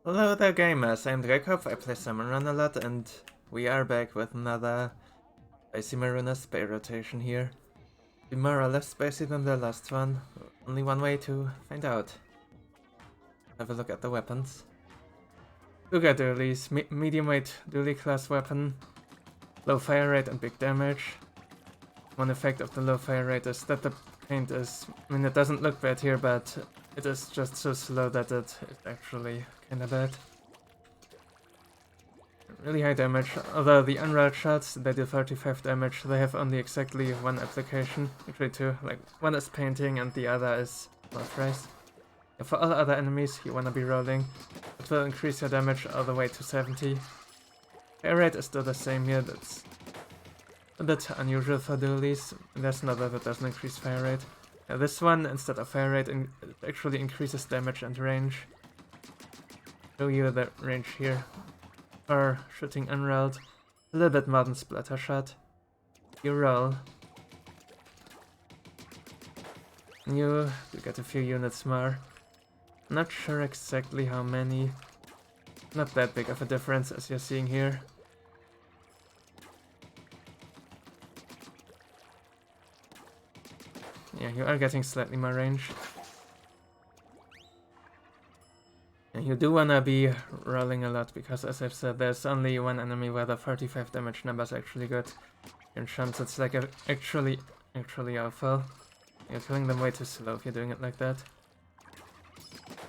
Hello there gamers, I'm Drakov, I play Salmon Run a lot and we are back with another Spicy Marina spay rotation here. Be more or less spicy than the last one, only one way to find out. Have a look at the weapons. Glooga Dualies, medium weight dually class weapon, low fire rate and big damage. One effect of the low fire rate is that the paint is, it doesn't look bad here, but it is just so slow that it is actually kinda bad. Really high damage, although the unrolled shots, they do 35 damage, they have only exactly one application, actually two, like one is painting and the other is Blood Race. For all other enemies you wanna be rolling, it will increase your damage all the way to 70. Fire rate is still the same here, that's a bit unusual for dualies, there's another that doesn't increase fire rate. This one, instead of fire rate, it actually increases damage and range. Show you the range here. For shooting unrolled, a little bit more than splatter shot. You roll. You get a few units more. Not sure exactly how many. Not that big of a difference as you're seeing here. Yeah, you are getting slightly more range. And you do wanna be rolling a lot because, as I've said, there's only one enemy where the 45 damage number is actually good. In chance it's like actually awful. You're killing them way too slow if you're doing it like that.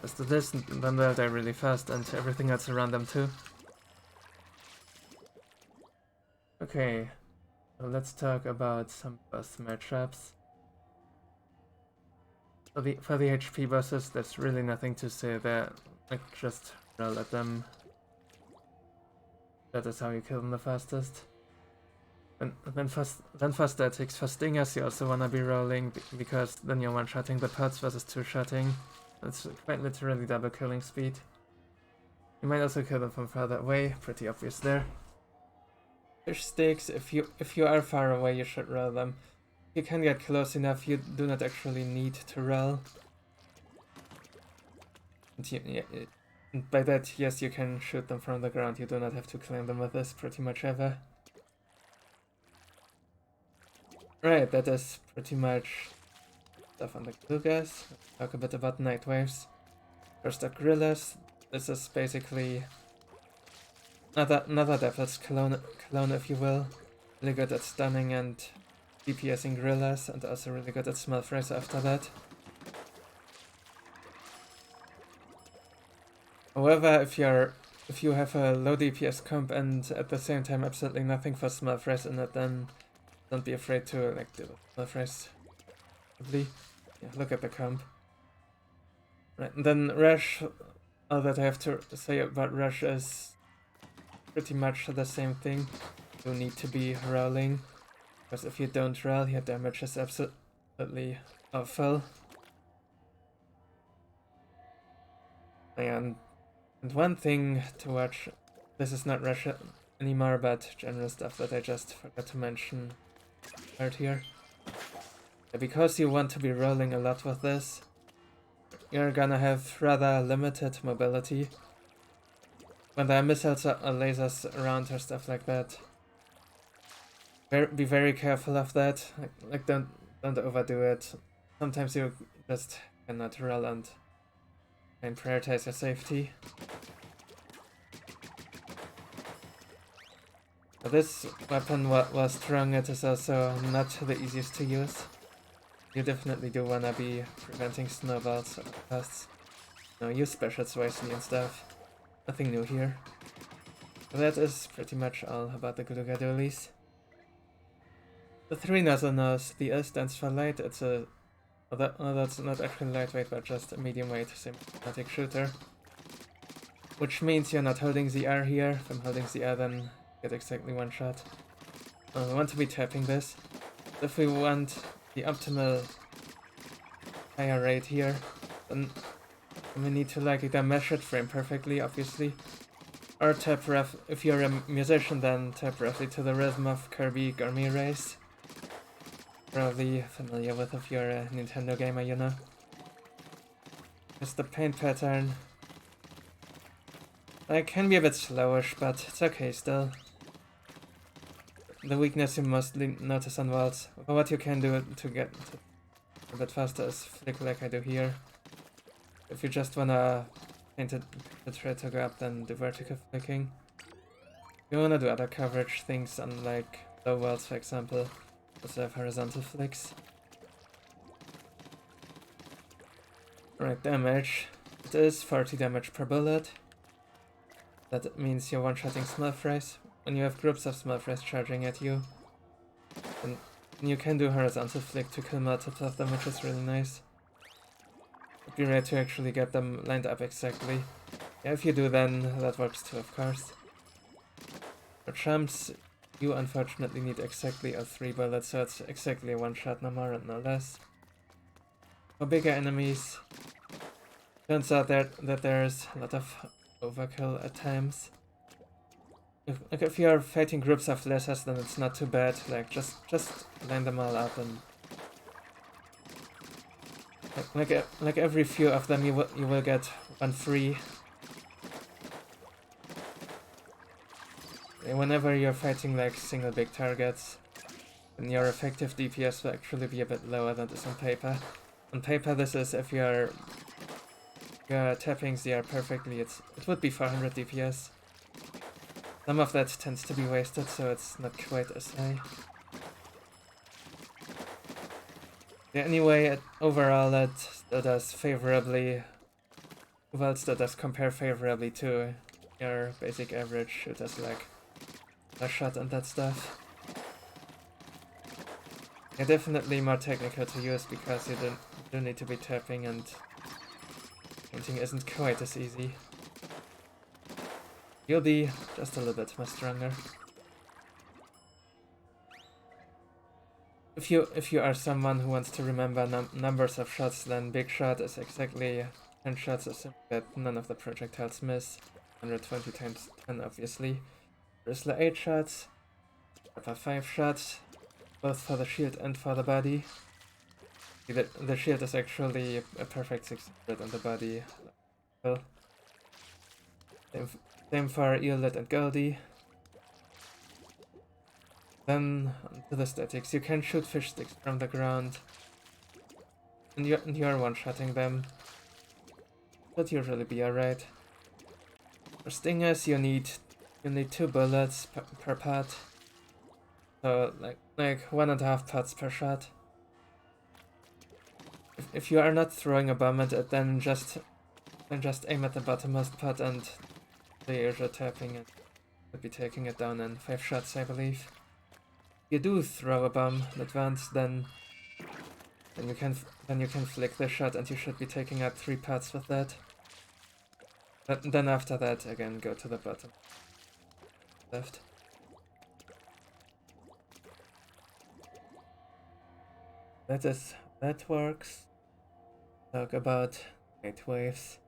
Just do this, then they'll die really fast and everything else around them too. Okay, so let's talk about some boss matchups. For the HP bosses, there's really nothing to say there. Like, just roll at them. That is how you kill them the fastest. And then for statics, for stingers you also wanna be rolling, because then you're one-shotting the pods versus two-shotting. That's quite literally double killing speed. You might also kill them from further away, pretty obvious there. Fish sticks, if you are far away you should roll them. If you can get close enough, you do not actually need to roll. And by that, yes, you can shoot them from the ground, you do not have to climb them with this pretty much ever. Right, that is pretty much stuff on the Gloogas. Talk a bit about Night Waves. First up, Gorillas. This is basically another Devil's clone, if you will. Really good at stunning and DPSing Gorillas, and also really good at Smell Phrase after that. However, if you have a low DPS comp and at the same time absolutely nothing for Smell Phrase in it, then don't be afraid to like do Smell Phrase. Yeah, look at the comp. Right, and then Rush, all that I have to say about Rush is pretty much the same thing. You need to be rolling, because if you don't roll, your damage is absolutely awful. And one thing to watch, this is not Rush anymore, but general stuff that I just forgot to mention right here. Because you want to be rolling a lot with this, you're gonna have rather limited mobility. When there are missiles or lasers around or stuff like that, be very careful of that. Like don't overdo it. Sometimes you just cannot roll and prioritize your safety. But this weapon was strong, it is also not the easiest to use. You definitely do wanna be preventing snowballs or pests. No, use specials wisely and stuff. Nothing new here. So that is pretty much all about the Glooga Dualies. The 3 Nozzlenose, the L stands for light, it's a... that's not actually lightweight, but just a medium weight semi-automatic shooter. Which means you're not holding the R here. If I'm holding the R, then get exactly one shot. We want to be tapping this. If we want the optimal fire rate here, then we need to like either mesh it, frame perfectly, obviously, or tap rough. If you're a musician, then tap roughly to the rhythm of Kirby Gourmet Race. Probably familiar with if you're a Nintendo gamer, you know. Just the paint pattern. It can be a bit slowish, but it's okay still. The weakness you mostly notice on vaults. But what you can do to get a bit faster is flick like I do here. If you just wanna paint it to try to go up, then do vertical flicking. If you wanna do other coverage things, unlike low vaults for example, also have horizontal flicks. Right, damage. It is 40 damage per bullet. That means you're one-shotting small frays. When you have groups of small frays charging at you, and you can do horizontal flick to kill multiple of them, which is really nice. But be ready to actually get them lined up exactly. Yeah, if you do, then that works too, of course. For champs, you unfortunately need exactly a 3 bullets, so it's exactly a one-shot, no more and no less. For bigger enemies, turns out that there's a lot of overkill at times. If you're fighting groups of lessers, then it's not too bad. Like just line them all up, and like every few of them you will get one free. And whenever you're fighting like single big targets, then your effective DPS will actually be a bit lower than this on paper. On paper, this is if your tapping ZR perfectly, it would be 400 DPS. Some of that tends to be wasted, so it's not quite as high. Yeah, anyway, overall it still does favorably. Well, it still does compare favorably to your basic average shooters like a shot and that stuff. Yeah, definitely more technical to use because you don't need to be tapping, and painting isn't quite as easy. You'll be just a little bit more stronger. If you are someone who wants to remember numbers of shots, then big shot is exactly 10 shots, assuming that none of the projectiles miss. 120 times 10, obviously. Bristler 8 shots. Pepper 5 shots, both for the shield and for the body. The shield is actually a perfect 600 on the body. Well, same for Eolid and Goldie. Then to the statics. You can shoot fish sticks from the ground, and you're one-shotting them. That'll usually be alright. For stingers, you need 2 bullets per pot. So like 1.5 pots per shot. If you are not throwing a bomb at it, then just aim at the bottommost pot and the usual tapping, and you'll be taking it down in 5 shots, I believe. If you do throw a bomb in advance, then you can flick the shot, and you should be taking out 3 pots with that. But then after that, again, go to the bottom left. That works. Talk about night waves.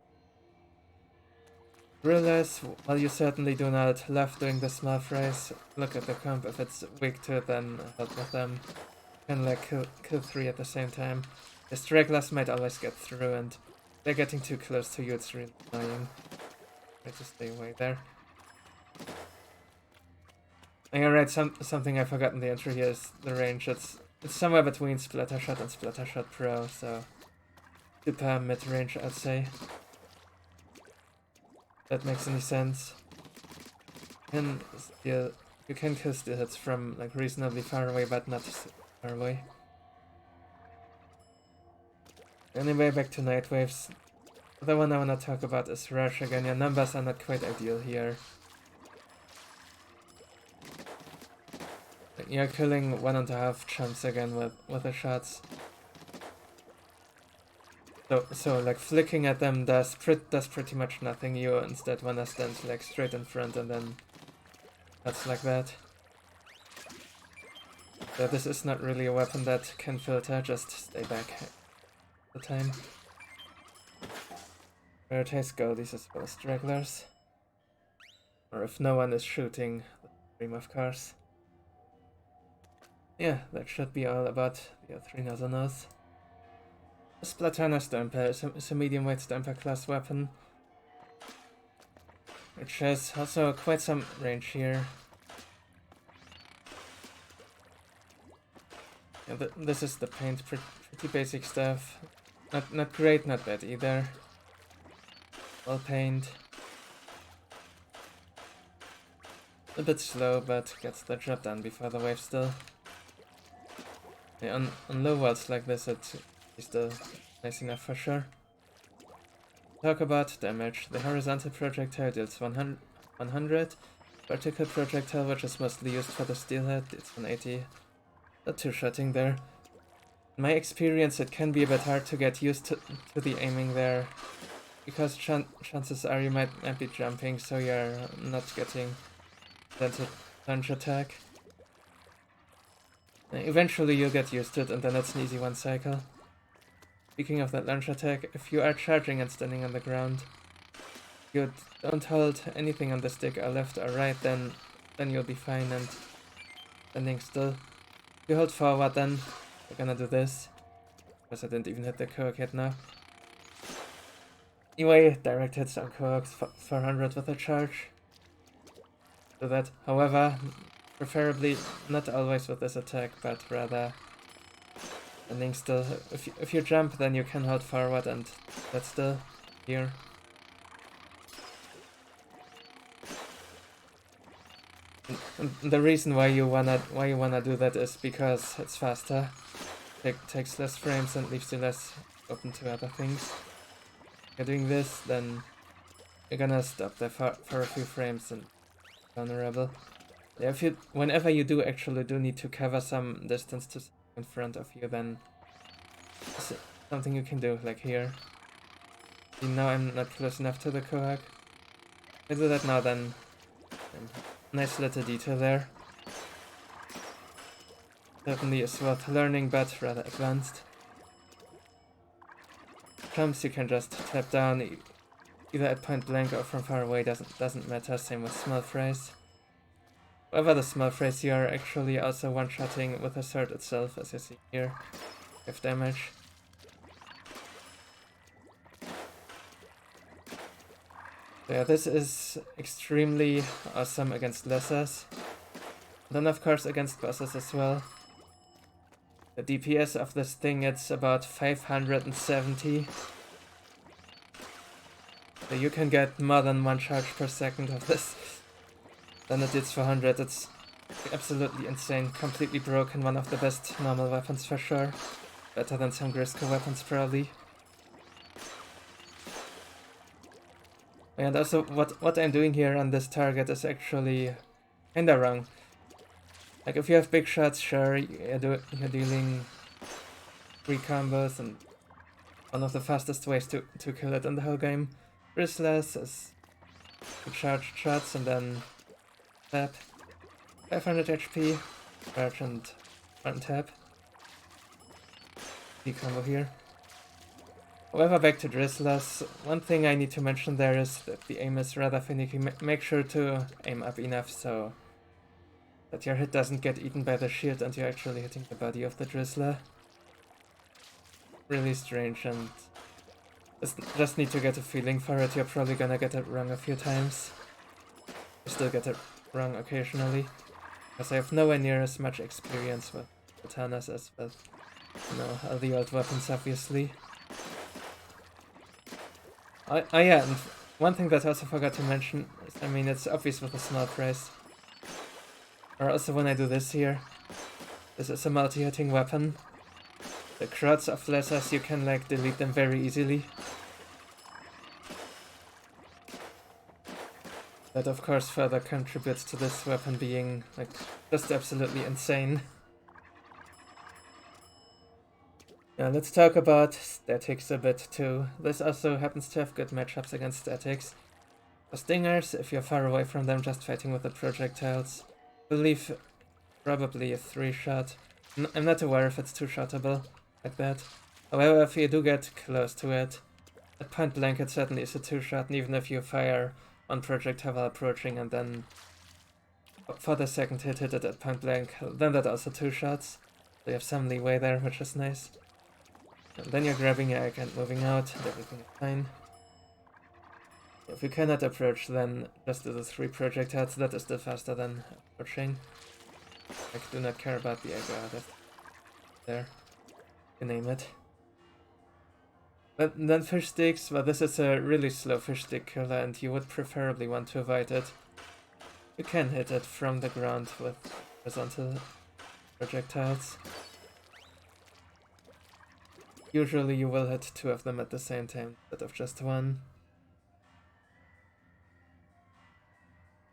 Realize, while you certainly do not love doing the small frays, look at the comp. If it's weak to it, then help with them. You can like kill 3 at the same time. The stragglers might always get through, and they're getting too close to you, it's really annoying. Try to stay away there. And you're right, something I forgot in the intro here is the range. It's somewhere between Splattershot and Splattershot Pro, so super mid-range, I'd say. That makes any sense. And still, you can kill steel hits from like reasonably far away, but not super far away. Anyway, back to night waves. The one I wanna talk about is Rush again. Your numbers are not quite ideal here. You're killing 1.5 chunks again with the shots. So like flicking at them does pretty much nothing. You instead wanna stand like straight in front, and then that's like that. So this is not really a weapon that can filter, just stay back the time. Prioritize Goldies as well as stragglers. Or if no one is shooting, stream of course. Yeah, that should be all about the 3 Nozzlenose. Splatana Stamper is a medium-weight Stamper class weapon. which has also quite some range here. Yeah, this is the paint, pretty basic stuff. Not great, not bad either. Well paint. A bit slow, but gets the job done before the wave still. Yeah, on low worlds like this, it's still nice enough for sure. Talk about damage. The horizontal projectile deals 100. Vertical projectile, which is mostly used for the steelhead, deals 180. Not two-shotting there. In my experience, it can be a bit hard to get used to the aiming there, because chances are you might be jumping, so you're not getting that lunge attack. Eventually you'll get used to it, and then it's an easy one cycle. Speaking of that lunge attack, if you are charging and standing on the ground, you don't hold anything on the stick or left or right, then you'll be fine and standing still. If you hold forward, then we're gonna do this. Because I didn't even hit the Cohock yet now. Anyway, direct hits on Cohocks, 400 with a charge. Do that. However, preferably not always with this attack, but rather standing still. If you jump, then you can hold forward and that's still here. And the reason why you wanna do that is because it's faster. It takes less frames and leaves you less open to other things. If you're doing this, then you're gonna stop there for a few frames and vulnerable. Yeah, whenever you actually need to cover some distance to in front of you, then it's something you can do, like here. See, now I'm not close enough to the Cohock. If I do that now, then nice little detail there. Certainly is worth learning, but rather advanced. Jumps you can just tap down, either at point blank or from far away, doesn't matter, same with small frays. However, the small frays you are actually also one-shotting with the sword itself, as you see here. 5 damage. So yeah, this is extremely awesome against lessers. Then of course against bosses as well. The DPS of this thing, it's about 570. So you can get more than 1 charge per second of this. Then it did 400, it's absolutely insane, completely broken, one of the best normal weapons for sure. Better than some Grisco weapons probably. And also what I'm doing here on this target is actually kinda wrong. Like if you have big shots, sure, you're dealing 3 combos and one of the fastest ways to kill it in the whole game. Bristless is to charge shots and then tap. 500 HP, charge and untap. The combo here. However, back to Drizzlers, one thing I need to mention there is that the aim is rather finicky. Make sure to aim up enough so that your hit doesn't get eaten by the shield and you're actually hitting the body of the Drizzler. Really strange, and just need to get a feeling for it. You're probably gonna get it wrong a few times. I still get it wrong occasionally, because I have nowhere near as much experience with katanas as with, all the old weapons, obviously. Yeah, and one thing that I also forgot to mention is, I mean, it's obvious with the small price. Or also when I do this here, this is a multi-hitting weapon. The crowds of lessers, you can like delete them very easily. That of course further contributes to this weapon being like just absolutely insane. Now let's talk about statics a bit too. This also happens to have good matchups against statics. For stingers, if you're far away from them just fighting with the projectiles, I believe probably a 3-shot. I'm not aware if it's 2-shottable like that. However, if you do get close to it, at point blank it certainly is a 2-shot, and even if you fire on projectile while approaching and then for the second hit it at point blank, then that also 2 shots. So you have some leeway there, which is nice. And then you're grabbing your egg and moving out, and everything is fine. If you cannot approach, then just do the 3 projectiles. That is still faster than approaching. Like, do not care about the aggro that's there. You name it. But then fish sticks, well, this is a really slow fish stick killer, and you would preferably want to avoid it. You can hit it from the ground with horizontal projectiles. Usually you will hit 2 of them at the same time instead of just 1.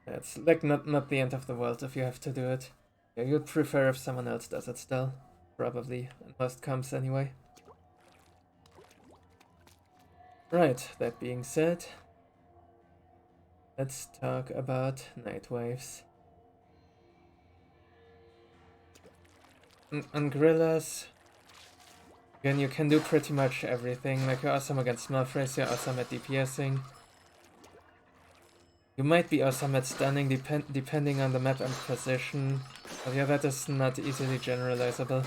It's like not the end of the world if you have to do it. Yeah, you'd prefer if someone else does it still. Probably, in most comps anyway. Right, that being said, let's talk about night waves. On gorillas, again, you can do pretty much everything. Like, you're awesome against small frays, you're awesome at DPSing. You might be awesome at stunning depending on the map and position, but yeah, that is not easily generalizable.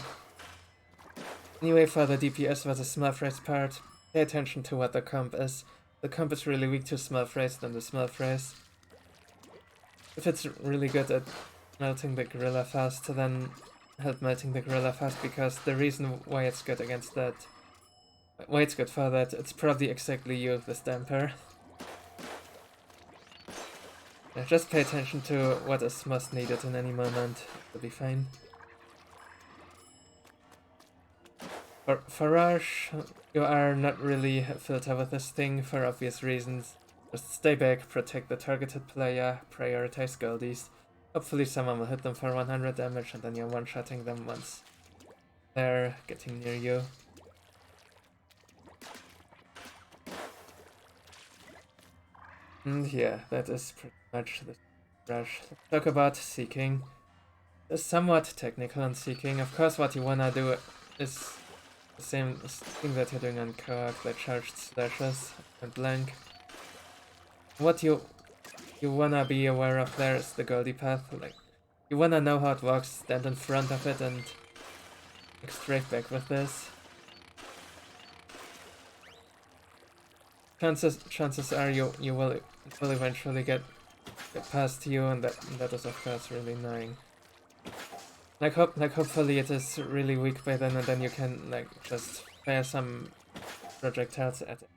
Anyway, for the DPS versus small frays part, pay attention to what the comp is. The comp is really weak to small frays than the small frays. If it's really good at melting the gorilla fast, then help melting the gorilla fast, because the reason why it's good against that, why it's good for that, it's probably exactly you, the Stamper. Yeah, just pay attention to what is most needed in any moment, it'll be fine. For Rush, you are not really filtered with this thing for obvious reasons. Just stay back, protect the targeted player, prioritize Goldies. Hopefully someone will hit them for 100 damage, and then you're one-shotting them once they're getting near you. And yeah, that is pretty much the Rush. Let's talk about Seeking. It's somewhat technical on Seeking. Of course, what you wanna do is the same thing that you're doing on Cohock, the charged slashes and blank. What you wanna be aware of there is the Goldie path. Like, you wanna know how it works, stand in front of it and strafe back with this. Chances are you will eventually get past you, and that is of course really annoying. Like hopefully it is really weak by then, and then you can like just fire some projectiles at it.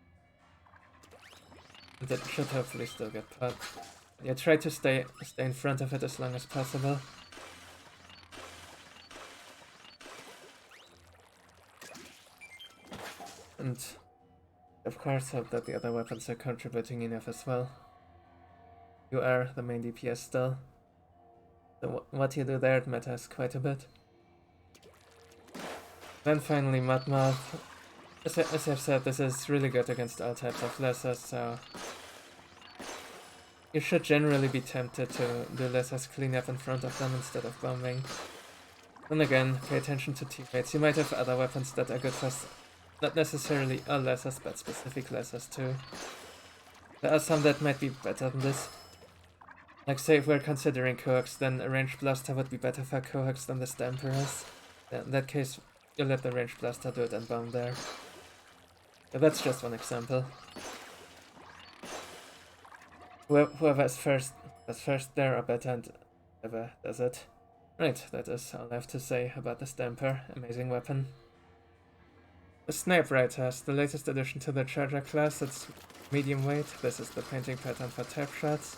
And it should hopefully still get caught. Yeah, try to stay in front of it as long as possible. And of course hope that the other weapons are contributing enough as well. You are the main DPS still. So what you do there matters quite a bit. Then finally Mudmouth. As I've said, this is really good against all types of lessers, so you should generally be tempted to do lessers cleanup in front of them instead of bombing. And again, pay attention to teammates. You might have other weapons that are good for not necessarily all lessers, but specific lessers too. There are some that might be better than this. Like, say if we're considering Cohocks, then a ranged blaster would be better for Cohocks than the Stamper is. In that case, you let the ranged blaster do it and bomb there. But that's just one example. Whoever is first there or better, and whoever does it. Right, that is all I have to say about the Stamper. Amazing weapon. The Snipewriter is the latest addition to the Charger class. It's medium weight. This is the painting pattern for tap shots.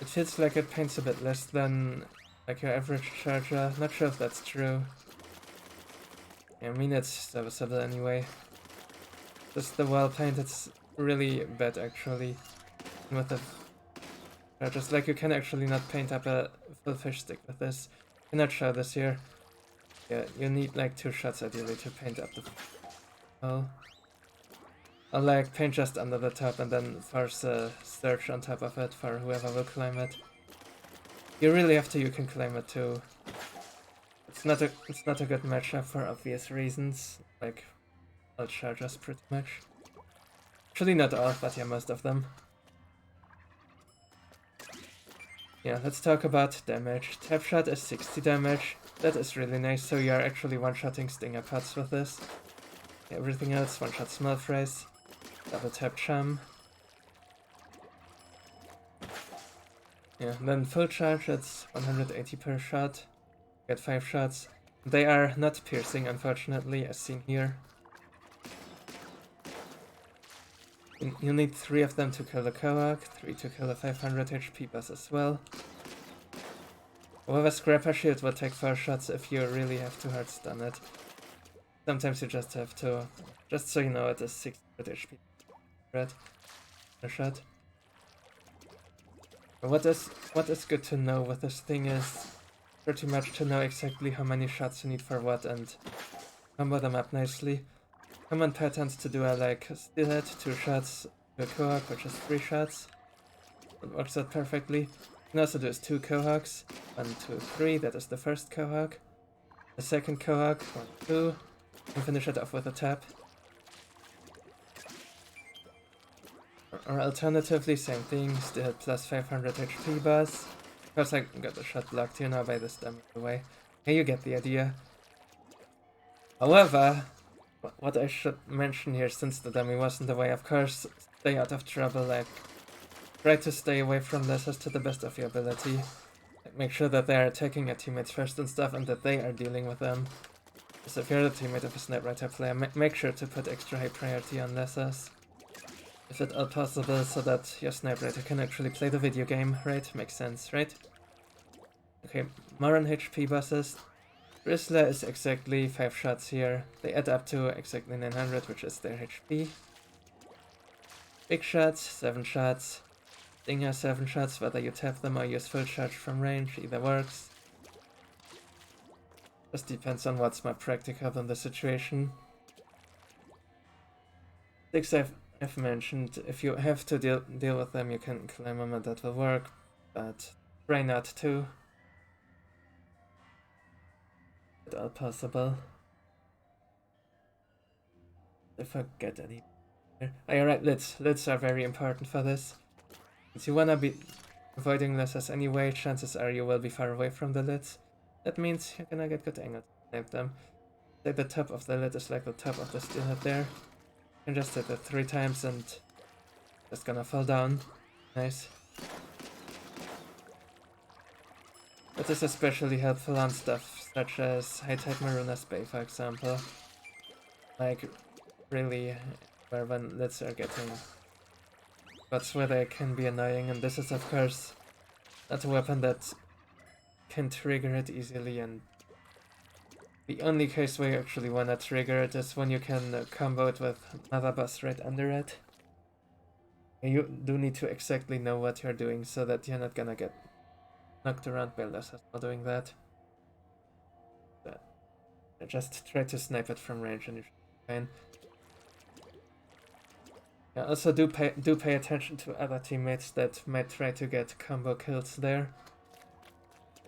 It feels like it paints a bit less than like your average Charger. Not sure if that's true. I mean, it's serviceable anyway. Just the wall paint, it's really bad actually. With the Chargers, like, you can actually not paint up a full fish stick with this. I cannot show this here. Yeah, you need like 2 shots ideally to paint up the wall. Or like paint just under the top and then force a surge on top of it for whoever will climb it. You really have to, you can climb it too. It's not a good matchup for obvious reasons. Like all Chargers pretty much. Actually not all, but yeah, most of them. Yeah, let's talk about damage. Tap shot is 60 damage. That is really nice, so you are actually one-shotting stinger pots with this. Everything else, one-shot small frays. Double tap chum. Yeah, then full charge, it's 180 per shot. Get 5 shots. They are not piercing, unfortunately, as seen here. You need 3 of them to kill the Cohock, 3 to kill the 500 HP boss as well. However, Scrapper Shield will take 4 shots if you really have to hard stun it. Sometimes you just have to, just so you know, it is 600 HP red per shot. But what is good to know with this thing is pretty much to know exactly how many shots you need for what and combo them up nicely. Common patterns to do are like Steelhead, 2 shots, to a Cohock, which is 3 shots. It works out perfectly. You can also do 2 Cohocks, 1, 2, 3, that is the first Cohock. The second Cohock, 1, 2, and finish it off with a tap. Or alternatively, same thing, Steelhead plus 500 HP boss. Of course I got the shot blocked here now by this dummy away. Hey, you get the idea. However, what I should mention here, since the dummy was in the way, of course, stay out of trouble, like, try to stay away from lessers to the best of your ability. Like, make sure that they are attacking your teammates first and stuff, and that they are dealing with them. So if you're the teammate of a Snipewriter player, make sure to put extra high priority on lessers. If at all possible, so that your Snipewriter can actually play the video game, right? Makes sense, right? Okay, more on HP bosses. Drizzler is exactly 5 shots here. They add up to exactly 900, which is their HP. Big shots, 7 shots. Stinger, 7 shots, whether you tap them or use full charge from range, either works. Just depends on what's more practical in the situation. 6 I've mentioned, if you have to deal with them, you can climb them and that will work, but try not to. At all possible. If I get any. Alright, lids are very important for this. Since you wanna be avoiding lessers anyway, chances are you will be far away from the lids. That means you're gonna get good angle to snipe them. Say the top of the lid is like the top of the Steelhead there. You can just hit it 3 times and just gonna fall down. Nice. It is especially helpful on stuff such as High Tide Maruna's Bay, for example. Like, really, where when lids are getting spots where they can be annoying, and this is of course not a weapon that can trigger it easily, and the only case where you actually wanna trigger it is when you can combo it with another boss right under it. You do need to exactly know what you're doing so that you're not gonna get knocked around by lessers while doing that. But just try to snipe it from range and you should be fine. Yeah, also do pay attention to other teammates that might try to get combo kills there.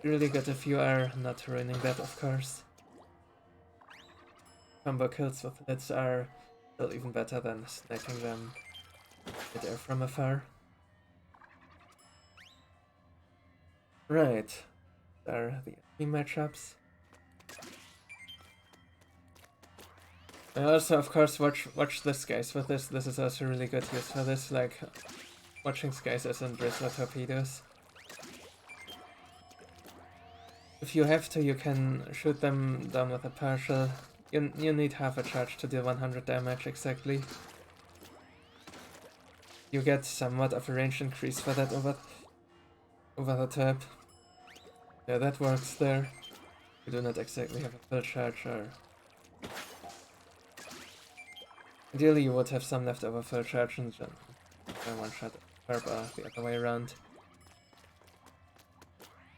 Really good if you are not ruining that, of course. Combo kills with lids are still even better than sniping them midair from afar. Right, there are the enemy matchups. I also, of course, watch the skies with this. This is also really good use for this, like watching skies as in Drizzler torpedoes. If you have to, you can shoot them down with a partial. You need half a charge to deal 100 damage exactly. You get somewhat of a range increase for that over the tap. Yeah, that works there. You do not exactly have a full charge, or ideally you would have some left over full charge and just one shot tarp the other way around.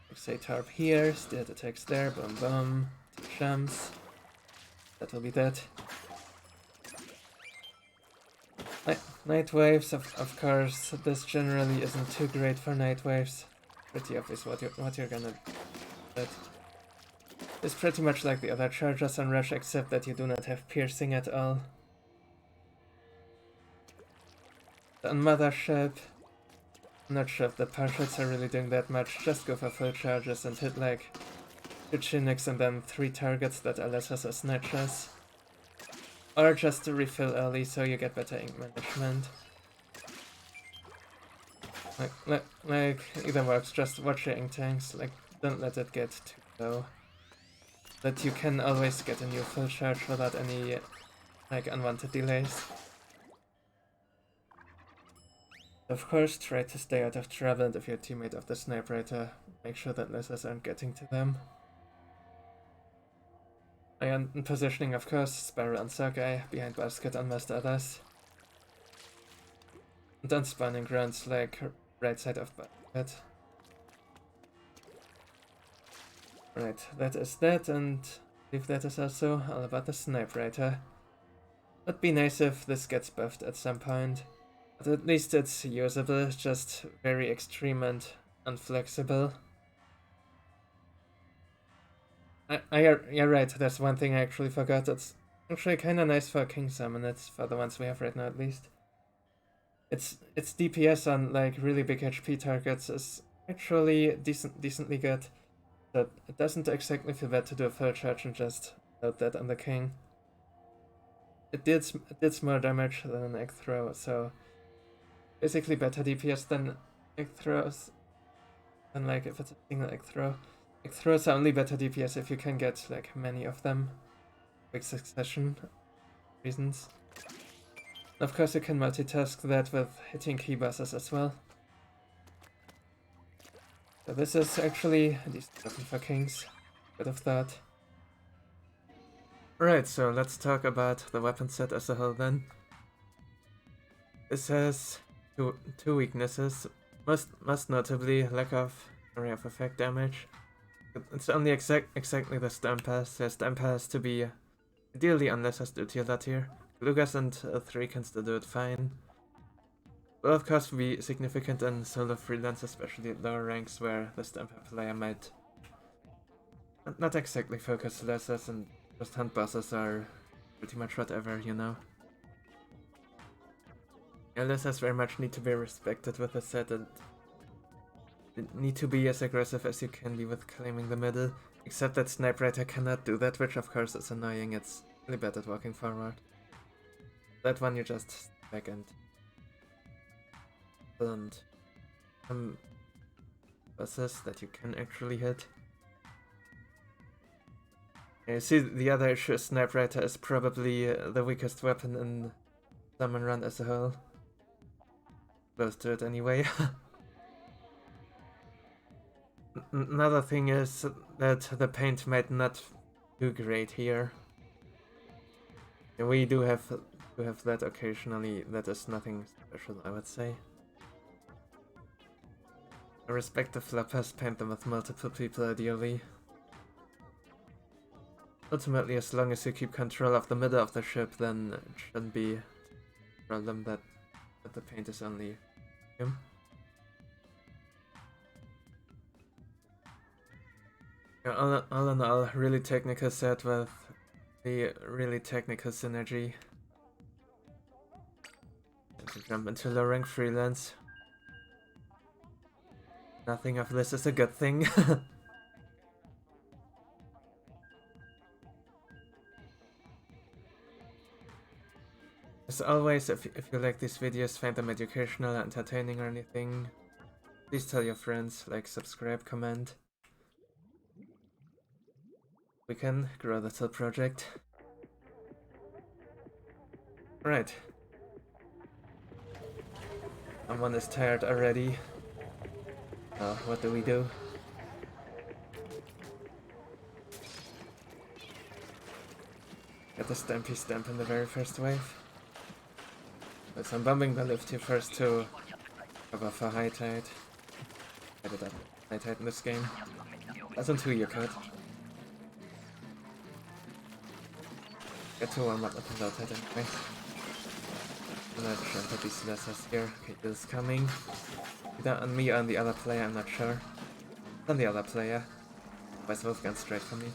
Like say tarp here, Steelhead attacks there, boom boom, 2 shams. That will be that. Night waves, of course, this generally isn't too great for night waves. Pretty obvious what you're gonna do. It's pretty much like the other chargers on Rush, except that you do not have piercing at all. On Mothership, I'm not sure if the partials are really doing that much. Just go for full charges and hit like 2 Chinooks and then 3 targets that are lessers or snatchers. Or just to refill early so you get better ink management. Like either works, just watch your ink tanks, like don't let it get too low. That you can always get a new full charge without any like unwanted delays. Of course, try to stay out of trouble, and if you're a teammate of the Snipewriter, make sure that lasers aren't getting to them. And positioning, of course, Spiral and Sockeye, behind basket on most others. And on spawning grounds like right side of basket. Right, that is that, and I believe that is also all about the Snipewriter. Would be nice if this gets buffed at some point, but at least it's usable, just very extreme and unflexible. Yeah, right, that's one thing I actually forgot. It's actually kinda nice for King Salmonids, for the ones we have right now at least. Its DPS on like really big HP targets is actually decently good. But it doesn't exactly feel bad to do a full charge and just load that on the King. It did more damage than an egg throw, so basically better DPS than egg throws. Than like if it's a single egg throw. Egg throws are only better DPS if you can get like many of them. Quick succession reasons. Of course you can multitask that with hitting key bosses as well. So this is actually a decent weapon for kings. Could have thought. Right, so let's talk about the weapon set as a whole then. This has two weaknesses, most notably lack of area of effect damage. It's only exactly the Stamper, so Stamper has to be ideally unless has to tier that tier. Gloogas and 3 can still do it fine. Will of course be significant in solo freelance, especially at lower ranks where the Stamper player might not exactly focus lasers and just hunt bosses are pretty much whatever, you know. Yeah, lasers very much need to be respected with the set and need to be as aggressive as you can be with claiming the middle, except that Snipewriter cannot do that, which of course is annoying. It's really bad at walking forward. That one you just back and some bosses that you can actually hit. You see, the other issue is Snipewriter is probably the weakest weapon in Salmon Run as a whole. Close to it anyway. Another thing is that the paint might not do great here. We do have that occasionally. That is nothing special, I would say. I respect the flappers, paint them with multiple people ideally. Ultimately, as long as you keep control of the middle of the ship, then it shouldn't be a problem that the paint is only him. Yeah, all in all, really technical set with the really technical synergy. And to jump into low rank freelance. Nothing of this is a good thing. As always, if you like these videos, find them educational, entertaining or anything, please tell your friends, like, subscribe, comment. We can grow this whole project. Right. Someone is tired already. What do we do? Get the Stampy Stamp in the very first wave. But I'm bumping the lift here first to cover for High Tide. Get it up. High Tide in this game. Doesn't do your cut. Get to warm up with Low Tide anyway. I'm not sure that these lasers here. Okay, this is coming. Either on me or on the other player, I'm not sure. It's on the other player. Otherwise both gone straight for me.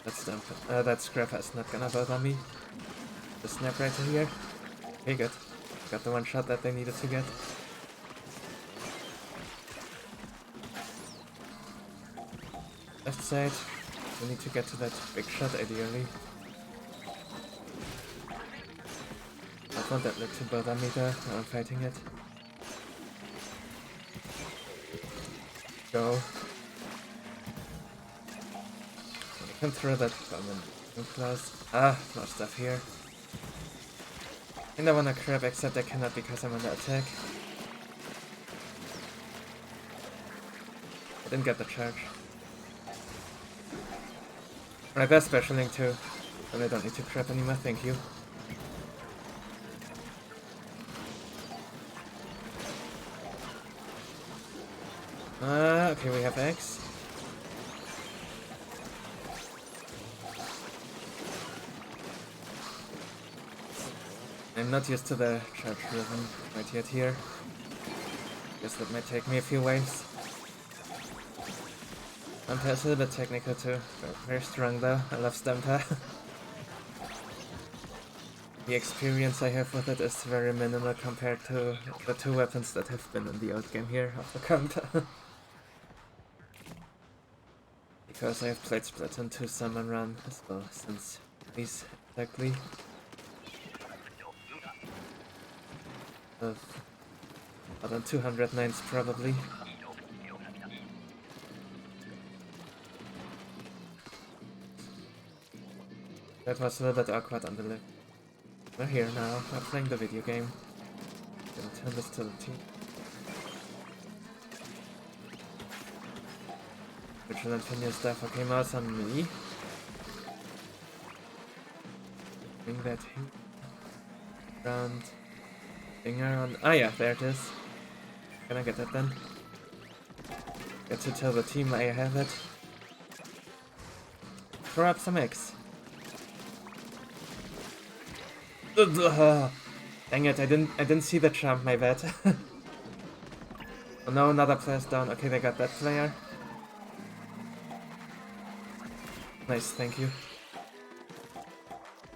That scrapper is not gonna bother me. The Snipewriter here. Okay, good. Got the one shot that they needed to get. Left side. We need to get to that big shot ideally. want that little bother meter. Now I'm fighting it. Go. I can throw that bomb in close. Ah, more stuff here. And I wanna grab, except I cannot because I'm under attack. I didn't get the charge. Right, that's specialing too. And I don't need to grab anymore, thank you. Okay, we have X. I'm not used to the charge rhythm right yet here. Guess that might take me a few waves. Stamper is a little bit technical too. Very strong though. I love Stamper. The experience I have with it is very minimal compared to the two weapons that have been in the old game here of the comp. Because I have played Splatoon 2 Salmon Run as well since these exactly. Of more than 209s probably. That was a little bit awkward on the left. We're here now, we're playing the video game. Gonna turn this to the team. Vigilant Finger stuff, okay, mouse on me. Bring that round finger on. Ah, yeah, there it is. Can I get that then? Get to tell the team I have it. Throw up some eggs. Dang it, I didn't see the jump, my bad. Oh no, another player's down. Okay, they got that player. Nice, thank you.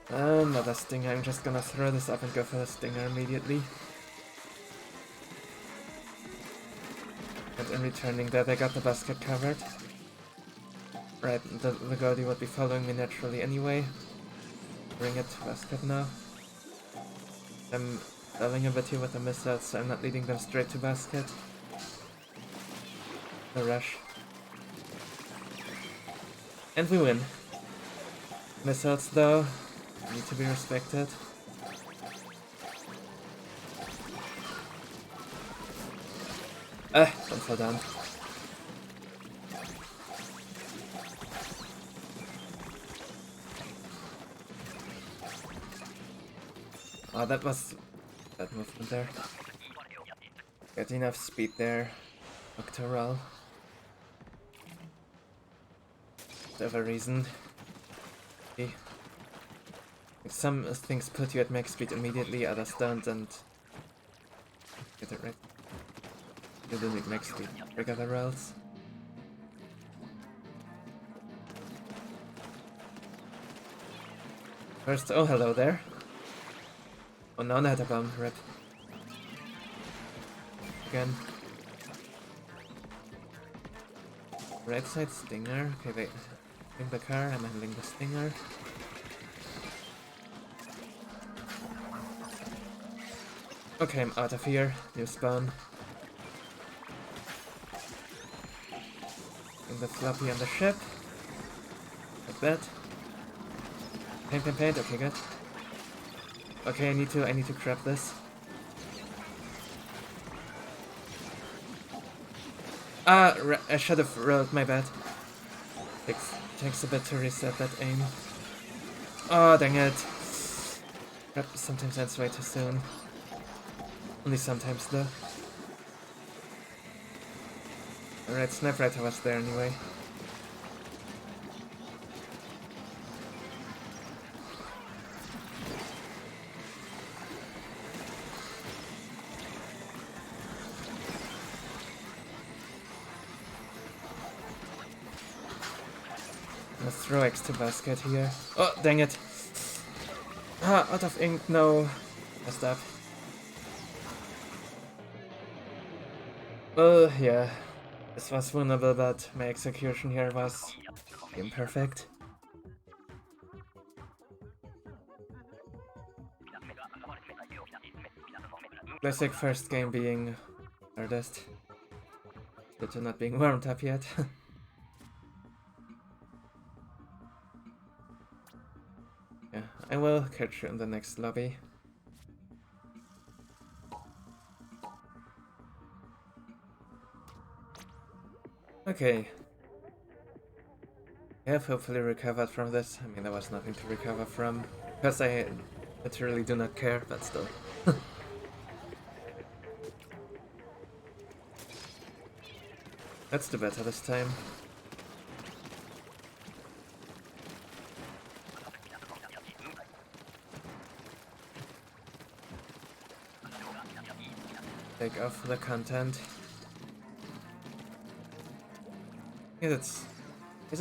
Another stinger. I'm just gonna throw this up and go for the stinger immediately. And in returning that, I got the basket covered. Right, the Goldie would be following me naturally anyway. Bring it to basket now. I'm failing a bit here with the missiles, so I'm not leading them straight to basket. The rush. And we win. Missiles though, need to be respected. Don't fall down. Oh, that was that movement there. Got enough speed there. Octoral. Whatever reason. Okay. Some things put you at max speed immediately, others don't, and get it right. You do need max speed. Trigger the rails. First, oh hello there. Oh no, I had a bomb, rip. Again. Right side stinger. Okay, wait. Handling the car, I'm handling the stinger. Okay, I'm out of here. New spawn. And the floppy on the ship. Like that. Paint. Okay, good. Okay, I need to grab this. Ah, I should have rolled, my bad. Takes a bit to reset that aim. Oh, dang it. Sometimes that's way too soon. Only sometimes though. Alright, Snipewriter was there anyway. Let's throw X to basket here. Oh, dang it. Ah, out of ink, no. Messed up. Well, yeah. This was winnable, but my execution here was imperfect. Classic first game being hardest. Due to not being warmed up yet. Yeah, I will catch you in the next lobby. Okay. I have hopefully recovered from this. I mean, there was nothing to recover from. Because I literally do not care, but still. Let's do better this time. Take off the content. Yeah, it's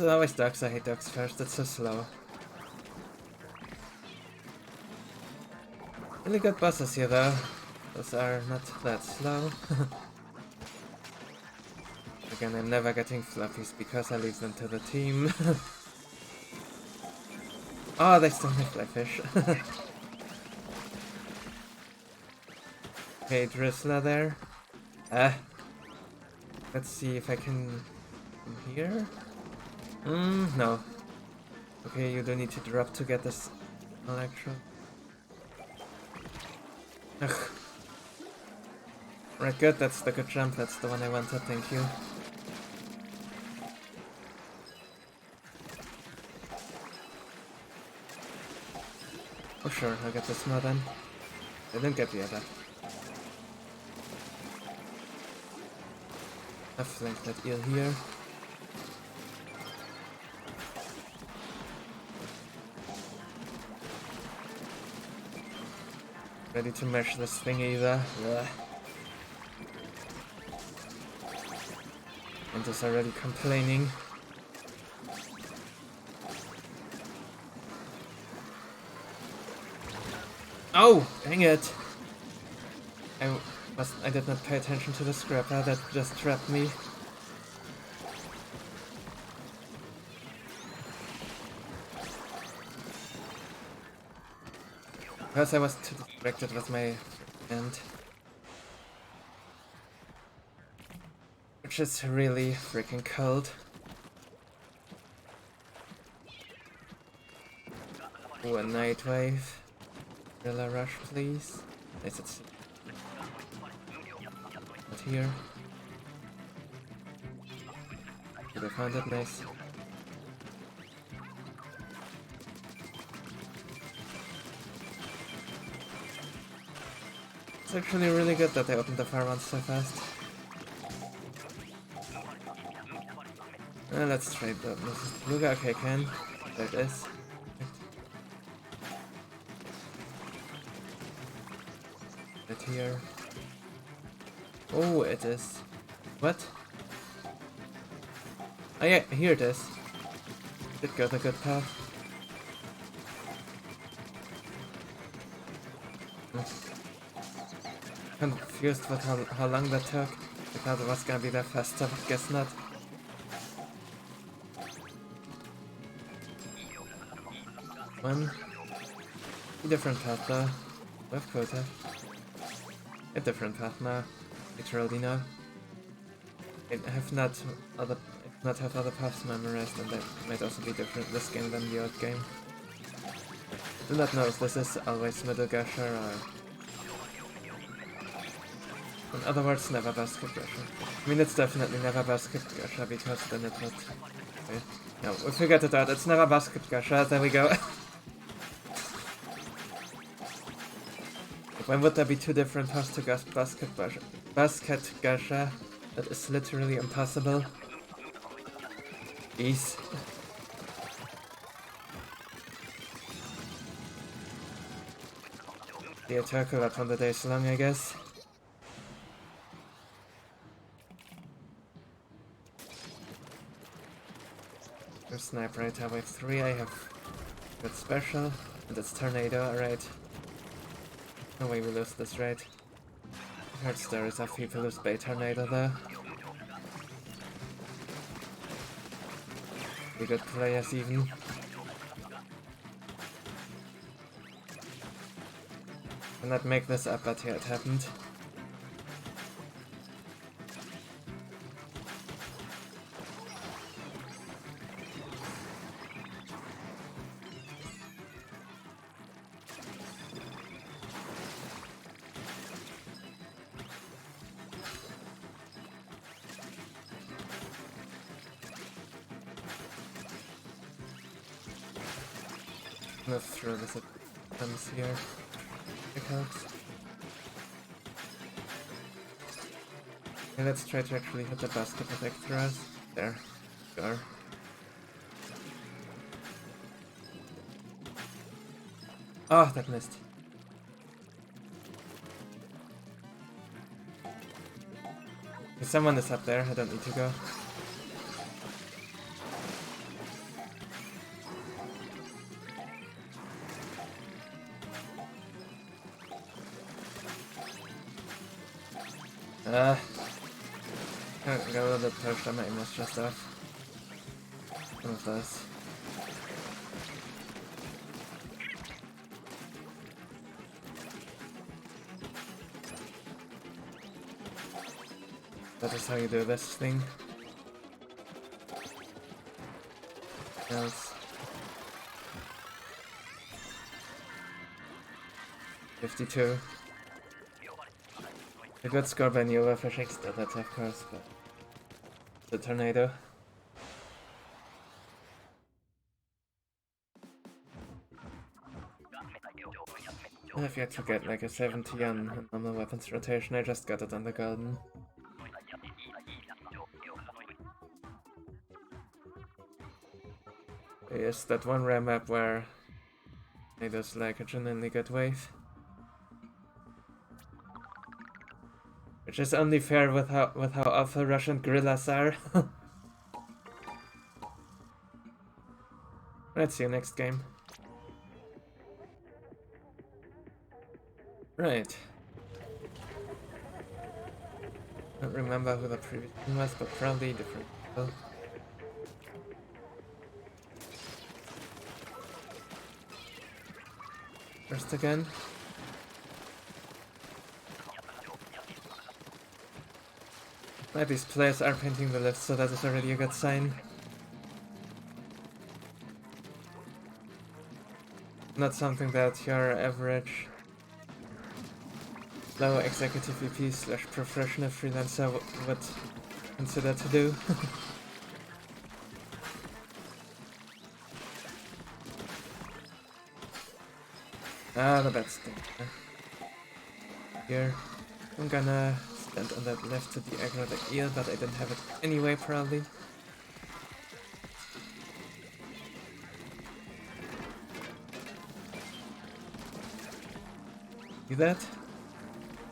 always ducks. I hate ducks first. It's so slow. Really good bosses here though. Those are not that slow. Again, I'm never getting fluffies because I leave them to the team. Oh, they still make flyfish. Okay, Drizzler there. Let's see if I can... from here? No. Okay, you do need to drop to get this electro. Ugh. Right, good, that's the good jump, that's the one I wanted, thank you. Oh sure, I'll get this now then. I didn't get the other. I've flanked that eel here. Ready to mash this thing either. Ugh. I'm just already complaining. Oh, dang it! I did not pay attention to the scrapper that just trapped me. Because I was too distracted with my hand. Which is really freaking cold. Ooh, a night wave. Gorilla rush, please. Nice, it's not here. Did I find it? Nice. It's actually really good that they opened the far ones so fast. Let's trade the Glooga. Okay, can. There it is. Right here. Oh, it is. What? Oh yeah, here it is. Did go the good path. Confused with how long that took. I thought it was gonna be that faster, but guess not. One. A different path though. With quota. A different path now. Literally now. I not have other paths memorized, and that might also be different this game than the old game. Do not know if this is always middle gusher or... in other words, never basket gusher. I mean, it's definitely never basket gusher because then it would... Okay. No, we figured it out. It's never basket gusher. There we go. When would there be two different paths to basket gusher? That is literally impossible. Jeez. The turtle that one the days long, I guess. Snipewriter wave 3, I have good special, and it's tornado, alright. No way we lose this, right? I heard stories of people lose by tornado though. We good players even. Cannot make this up, but yeah, it happened. Let's throw this at comes here. Cohocks. Okay, let's try to actually hit the basket with extras. There. Go. Oh, that missed. Okay, someone is up there, I don't need to go. I got a little bit pushed, my aim was just off. One of those. That is how you do this thing. Else. 52. A good score by Nova for Shakespeare, that's of course, but the tornado. I have yet to get like a 70 on normal weapons rotation, I just got it on the golden. Yes, that one rare map where it was like a genuinely good wave. Which is only fair with how awful Russian guerrillas are. Let's see you next game. Right. Don't remember who the previous one was, but probably different people. First again. Right, these players are painting the lift, so that is already a good sign. Not something that your average low executive VP / professional freelancer would consider to do. Ah, the bad thing. Here, I'm gonna stand on that left to de-aggro the eel, but I didn't have it anyway, probably. See that?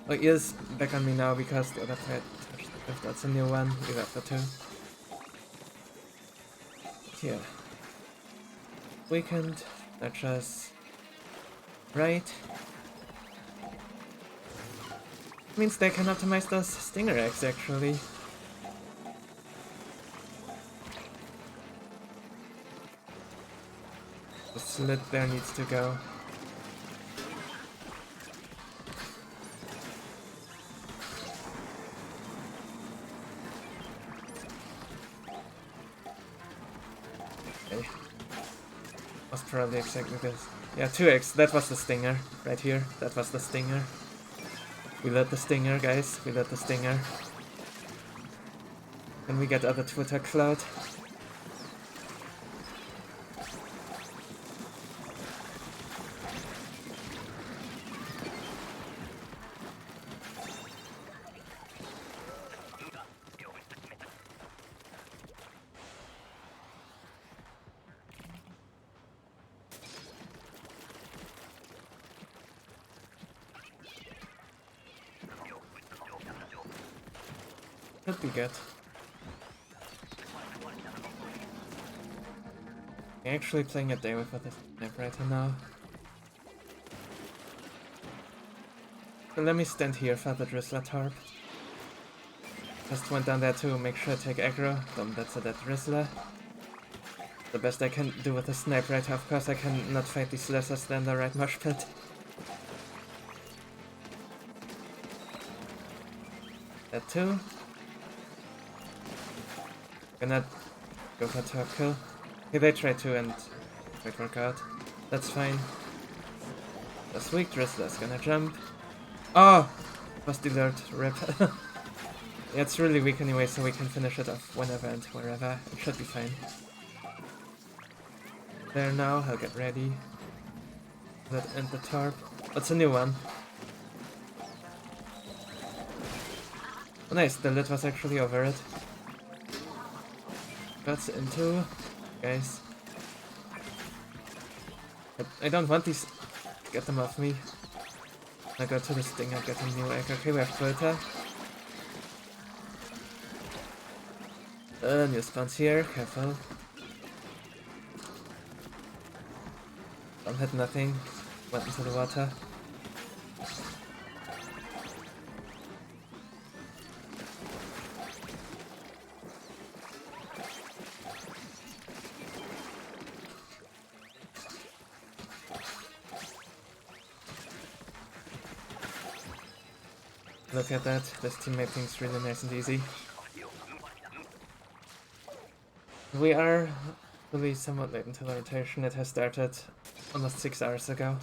Oh, eel's back on me now because the other player touched the cliff. That's a new one. We got the two. Here. Weakened. That's just right. Means they can optimize those stinger eggs actually. The slit there needs to go. Okay. Was probably exactly this. Yeah, 2x, that was the stinger, right here, that was the stinger. We let the stinger, guys, we let the stinger. Can we get other Twitter cloud? Could be good. I'm actually playing a day with a Snipewriter now. So let me stand here for the Drizzler Tarp. Just went down there to make sure I take aggro. That's a dead Drizzler. The best I can do with a Snipewriter, of course I cannot fight these lessers than the right mosh pit. That too. Gonna go for top kill. Okay, they tried to and it work out. That's fine. That's weak, Drizzler's gonna jump. Oh! Was delayed, rip. Yeah, it's really weak anyway, so we can finish it off whenever and wherever. It should be fine. There now, I'll get ready. That and the tarp. What's a new one? Oh, nice, the lid was actually over it. That's into. Guys. I don't want these. Get them off me. I go to this thing, I get a new egg. Okay, we have filter. New spawns here, careful. Don't hit nothing. Went into the water. Look at that, this teammate thing's really nice and easy. We are really somewhat late into the rotation. It has started almost 6 hours ago.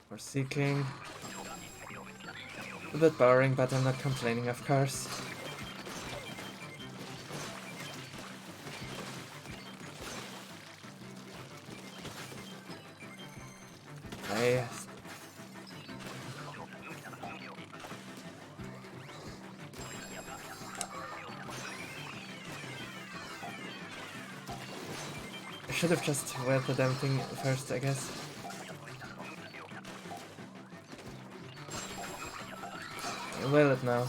We're seeking. A bit boring, but I'm not complaining, of course. I should have just read the damn thing first, I guess. I will it now.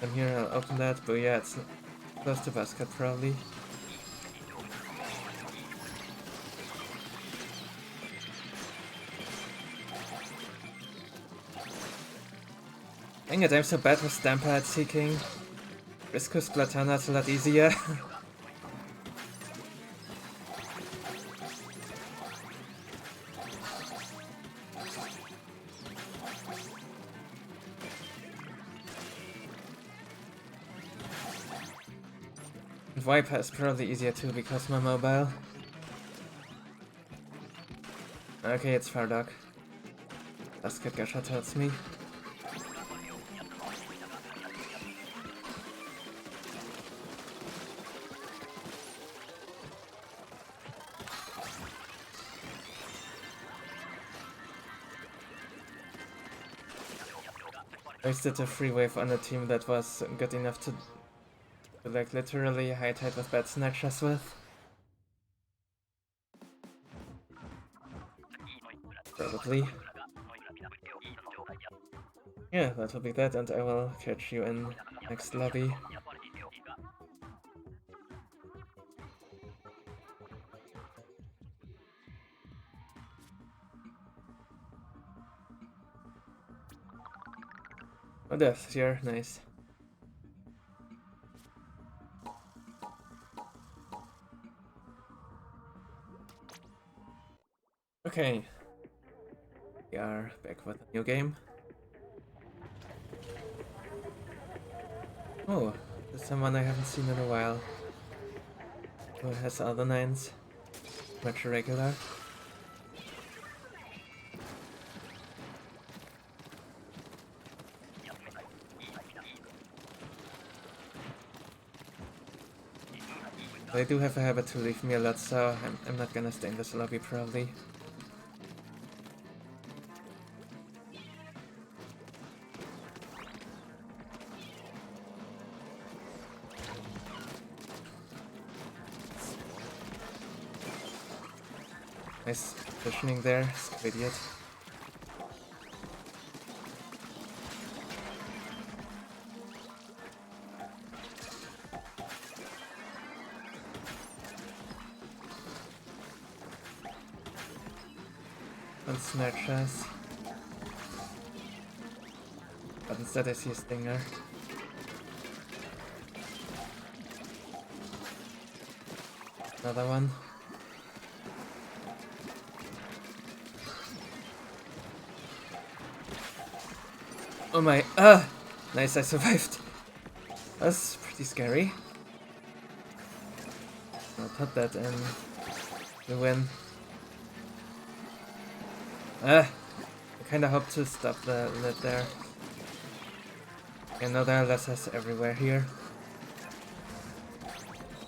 And here I'll open that, but yeah, it's close to basket probably. Dang it, I'm so bad with Stamper at seeking. Risco Splatana's a lot easier. And Viper is probably easier too because my mobile. Okay, it's Fardock. Basket Gasha tells me. I wasted a free wave on a team that was good enough to like literally hide height with bad snatchers with. Probably. Yeah, that'll be that, and I will catch you in next lobby. Oh, death here, nice. Okay. We are back with a new game. Oh, there's someone I haven't seen in a while. Who has all the 9s? Much regular. They do have a habit to leave me a lot, so I'm not gonna stay in this lobby probably. Nice positioning there, idiot. and snare chest. But instead I see a stinger. Another one. Oh my, nice, I survived. That's pretty scary. I'll put that in. We win. I kinda hope to stop the lid there. I know there are lessers everywhere here.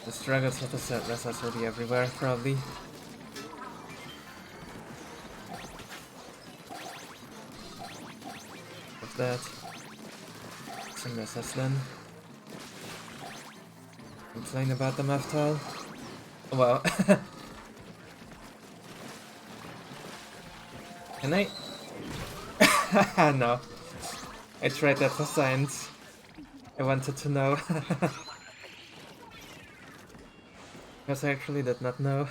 The struggles with the set lessers will be everywhere, probably. With that. Some lessers then. Complain about them after all. Oh, wow. Can I? No. I tried that for science. I wanted to know. Because I actually did not know.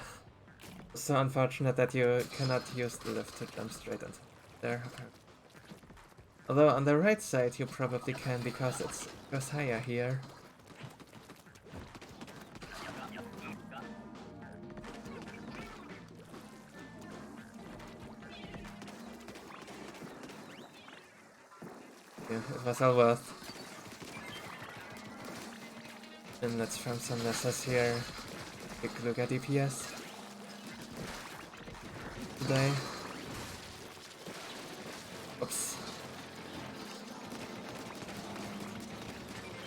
It's so unfortunate that you cannot use the lift to jump straight into there. Although on the right side you probably can because it goes higher here. Yeah, it was all worth. And let's farm some lessers here. The Glooga DPS. Today. Oops.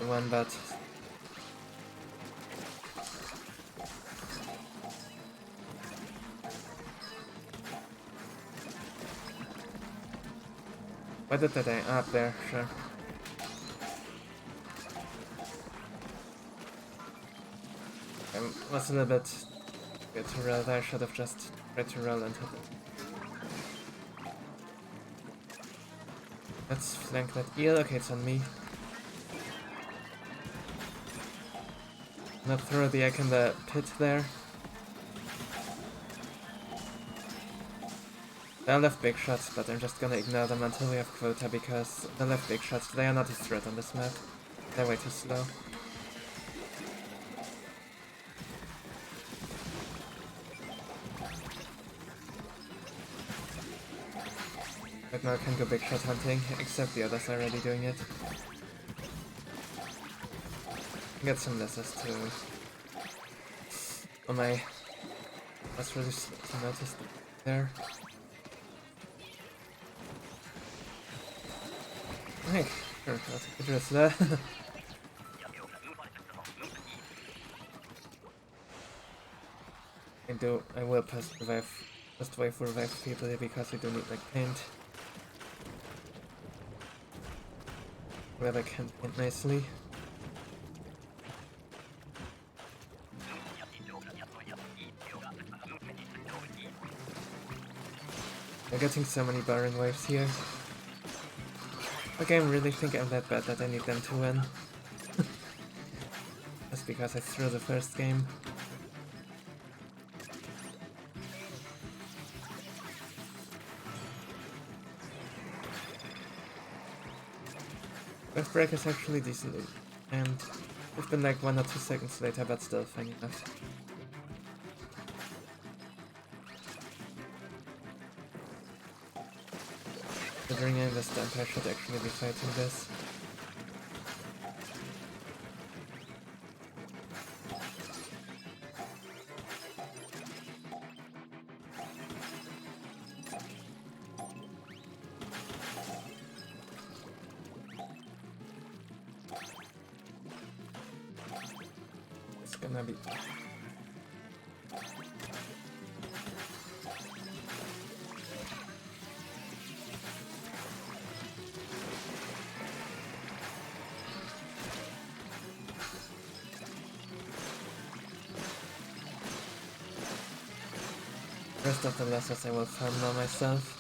One but. Why did that die? Up there, sure. I was a little bit good to roll there, I should have just tried to roll into it. Let's flank that eel, okay, it's on me. Not throw the egg in the pit there. They left big shots, but I'm just gonna ignore them until we have quota because the left big shots, they are not a threat on this map. They're way too slow. Right now I can go big shot hunting, except the others are already doing it. Get some lessers too. Oh my. That's really slow to notice there. Okay, sure, I'll take the risk there. I will just wait for revive people here because we do need like paint. Where I can paint nicely. I'm getting so many barren waves here. Okay, I really think I'm that bad that I need them to win. Just because I threw the first game. Breath break is actually decent, and it's been like 1 or 2 seconds later, but still fine enough. Considering I understand, I should actually be fighting this. It's gonna be... Rest of the lessons I will farm now myself.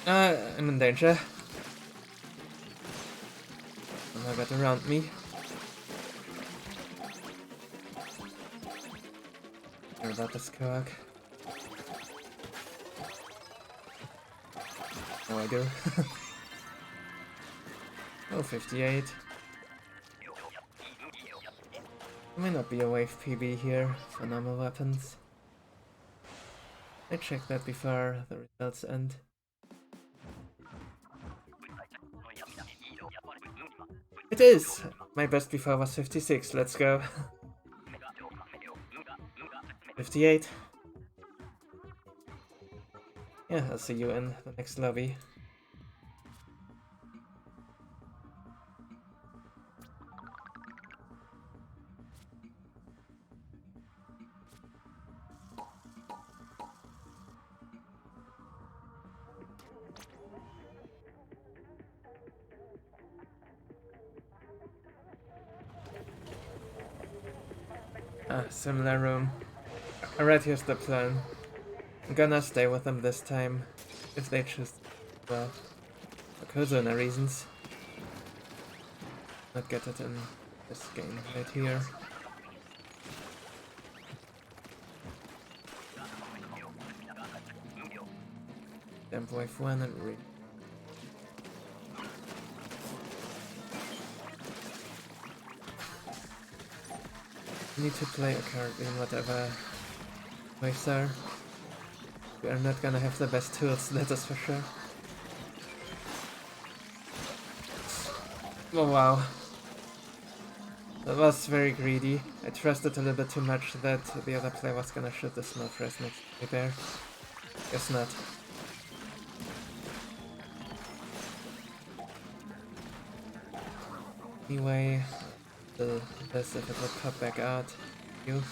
I'm in danger. Somehow got around me. Sorry about this, Cohock. Oh, I do. Oh, 58. Might not be a wave PB here for normal weapons. I check that before the results end. It is! My best before was 56, let's go. 58. Yeah, I'll see you in the next lobby. Ah, similar room. Alright, here's the plan. I'm gonna stay with them this time, if they choose, well, for Cohozuna reasons. Not get it in this game right here. Damp wave 1 and read. Need to play a card in whatever waves are. We are not gonna have the best tools, that is for sure. Oh wow. That was very greedy. I trusted a little bit too much that the other player was gonna shoot the snow first next to me there. Guess not. Anyway, the best if it will pop back out. You.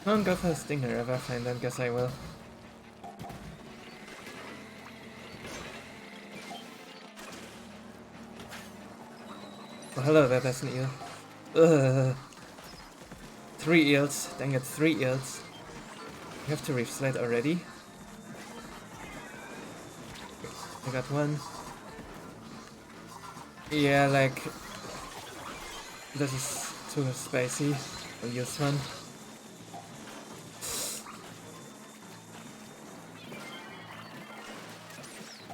I won't go for a stinger if I find them, guess I will. Oh, hello there, that's an eel. Ugh. 3 eels, dang it, 3 eels. You have to reef slide already? I got one. Yeah, like... this is too spicy. I'll use one.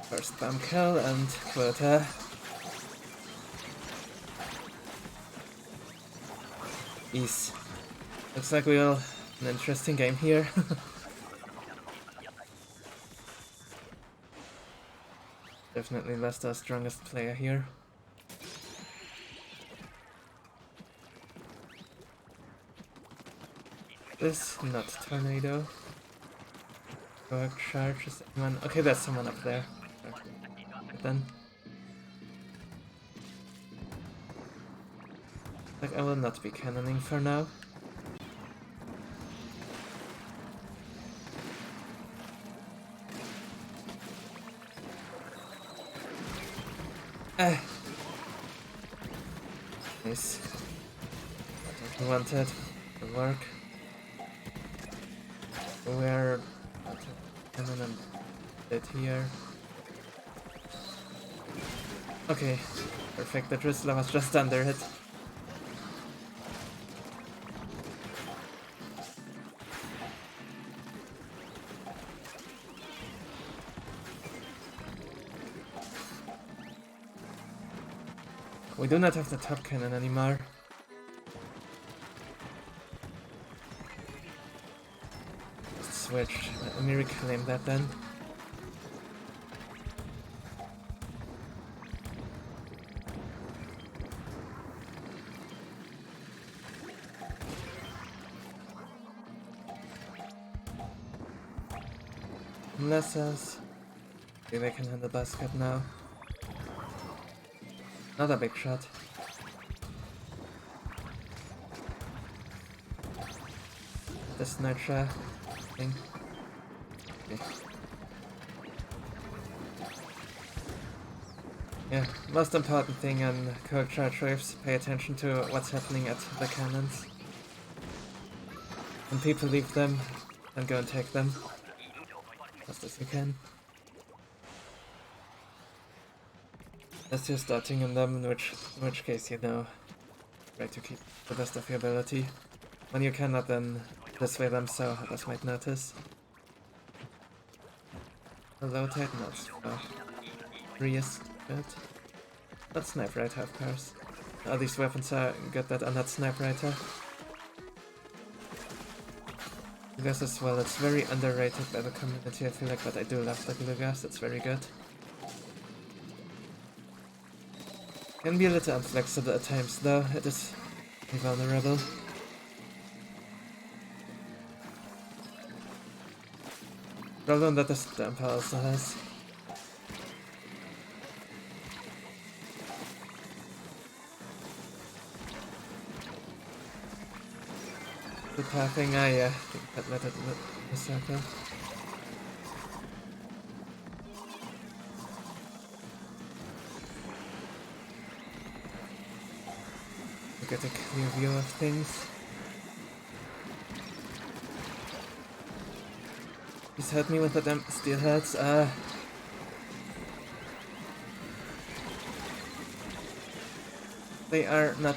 First bomb kill and quota. Ease. Looks like we'll an interesting game here. Definitely lost our strongest player here. This not tornado. Cohock charges anyone. Okay, there's someone up there. But then like I will not be cannoning for now. Nice. What I wanted to work. Where cannon and it here. Okay, perfect. The Drizzler was just under it. We do not have the top cannon anymore. Just switch. Let me reclaim that then. Unless us. Maybe I can handle basket now. Not a big shot. The snatcher thing. Okay. Yeah, most important thing on Cohock charge waves, pay attention to what's happening at the cannons. When people leave them, then go and take them. As fast as you can. Unless you're starting in them, in which case, you know, try to keep the best of your ability. When you cannot, then display them so others might notice. Hello, Titans. Oh, 3 is good. Not Snipewriter, of course. All these weapons are good that are not Snipewriter. Gloogas as well, it's very underrated by the community, I feel like, but I do love the Gloogas, it's very good. Can be a little unflexible at times though, it is vulnerable. Problem that the Stamper also has. The pathing, yeah, I think that let it in the circle. To get a clear view of things. He's hurt me with the damn steelheads. They are not.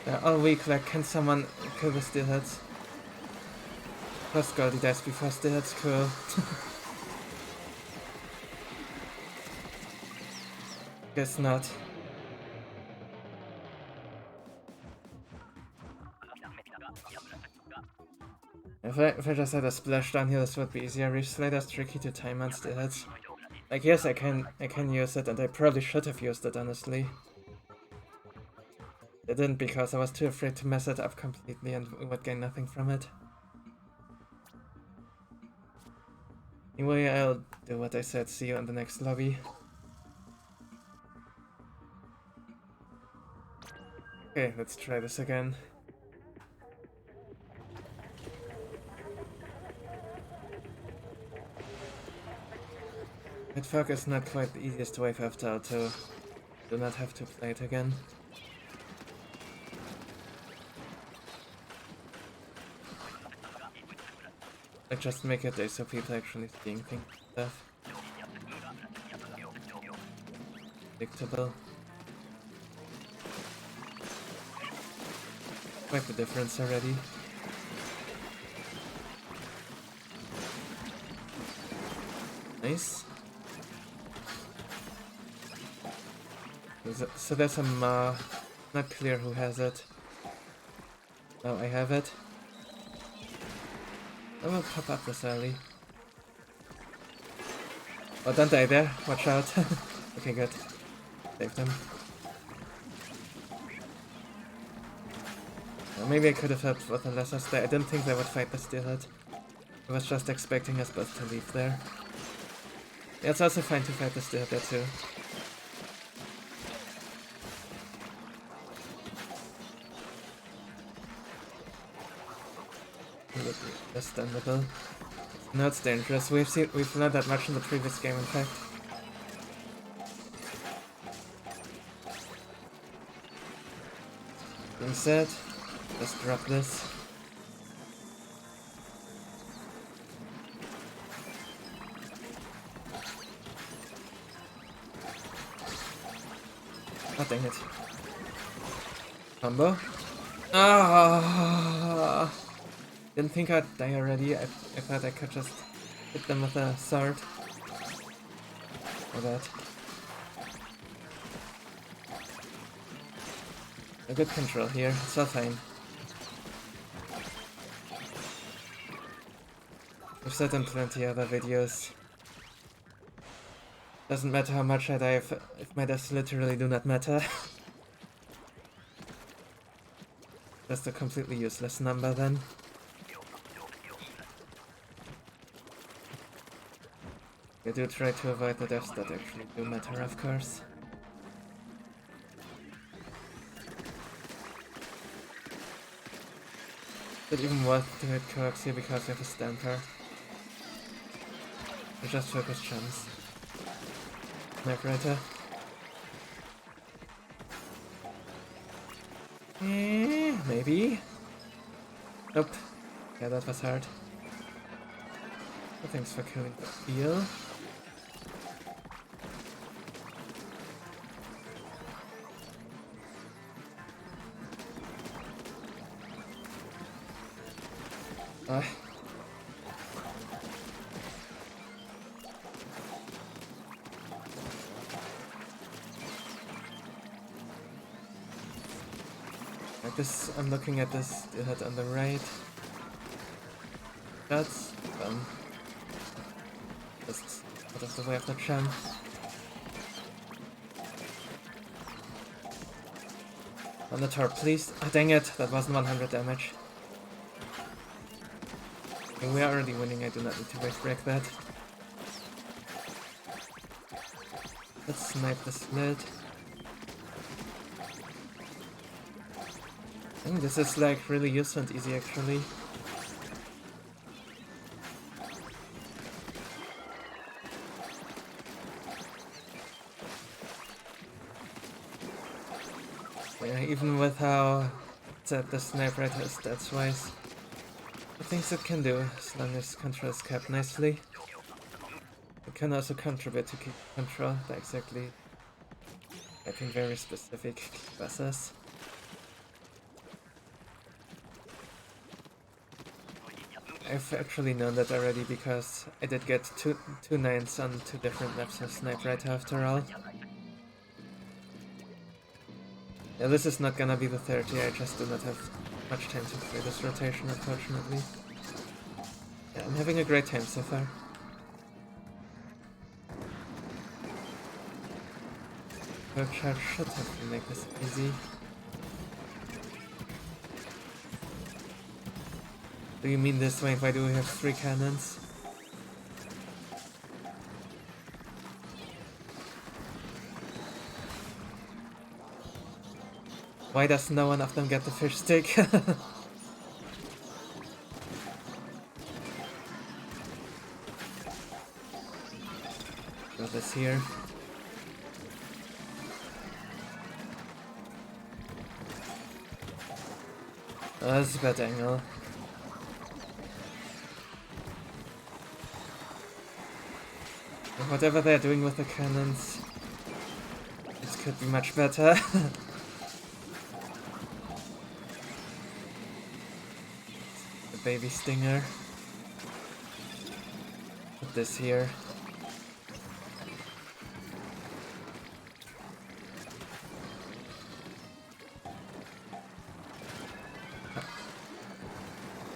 They're all weak, like, can someone kill the steelheads? First Goldie dies before steelheads, cool. Guess not. If I just had a splash down here, this would be easier. Reef Slider's tricky to time on steelheads. Like, yes, I can use it, and I probably should have used it, honestly. I didn't because I was too afraid to mess it up completely and would gain nothing from it. Anyway, I'll do what I said. See you in the next lobby. Okay, let's try this again. Midfog is not quite the easiest wave after all, so do not have to play it again. I just make it there so people actually seeing things and stuff. Predictable. Quite the difference already. Nice. So there's some, not clear who has it. Oh, I have it. I will pop up this alley. Oh, don't die there. Watch out. Okay, good. Saved them. Maybe I could have helped with the lesser stay. I didn't think they would fight the steelhead. I was just expecting us both to leave there. Yeah, it's also fine to fight the steelhead there too. Understandable. No, it's dangerous. We've learned that much in the previous game, in fact. Being said, just drop this. Oh, dang it. Combo. Ah! Didn't think I'd die already. I thought I could just hit them with a sword. Or that. A good control here. It's all fine. I've said in plenty other videos. Doesn't matter how much I die if my deaths literally do not matter. Just a completely useless number then. I do try to avoid the deaths that actually do matter, of course. But even worth to hit Cohock here because we have a Stamper. I just focus chums. Snipewriter. Maybe? Nope. Yeah, that was hard. Thanks for killing the eel. Like this, I'm looking at this head on the right. That's fun. Just out of the way of the jump. On the top, please. Ah, dang it, that wasn't 100 damage. Okay, we are already winning, I do not need to wave break that. Let's snipe this lid. I think this is like really useful and easy actually. Yeah, even with how set the Snipewriter is stats wise, the things it can do, as long as control is kept nicely. It can also contribute to keep control by exactly making very specific buzzers. I've actually known that already because I did get two 9s on 2 different maps of Snipewriter after all. Yeah, this is not gonna be the 30, I just do not have much time to play this rotation, unfortunately. Yeah, I'm having a great time so far. Perk charge should have to make this easy. Do you mean this way? Why do we have 3 cannons? Why does no one of them get the fish stick? Got this here. Oh, that's a bad angle. Whatever they're doing with the cannons, this could be much better. The baby stinger. Put this here.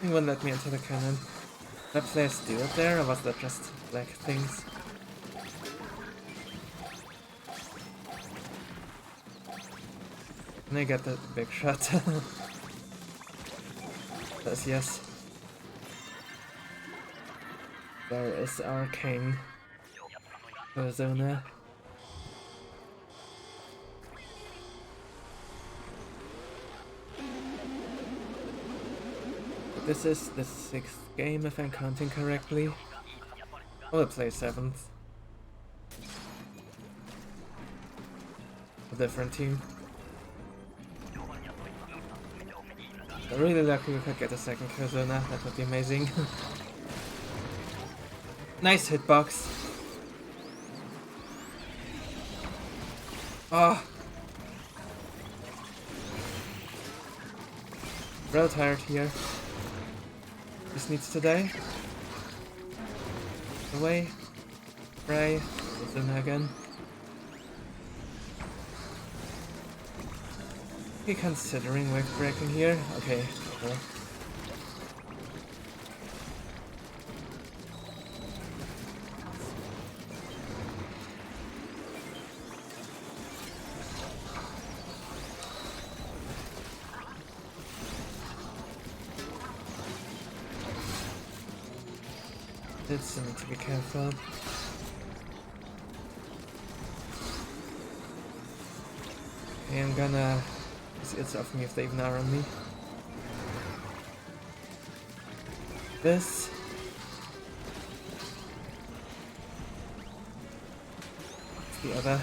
Anyone let me into the cannon? Did I play a steal there, or was that just black things? Can I get the big shot? Says yes. There is our king. Cohozuna. This is the 6th game if I'm counting correctly. I will play 7th. A different team. I'm really lucky we could get a second Cohozuna, that would be amazing. Nice hitbox! Oh! Real tired here. This needs to die. Away. Fry. Cohozuna again. Considering wave breaking here? Okay. Well. Still need to be careful. Okay, I'm gonna... It's off me if they even are on me. This. The other.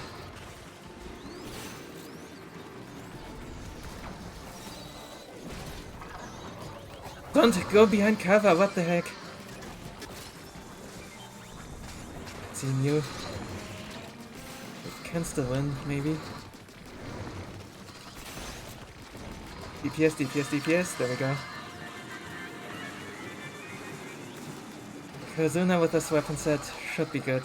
Don't go behind cover, what the heck? seen you. We can still win, maybe. DPS, DPS, DPS, there we go. Cohozuna with this weapon set should be good.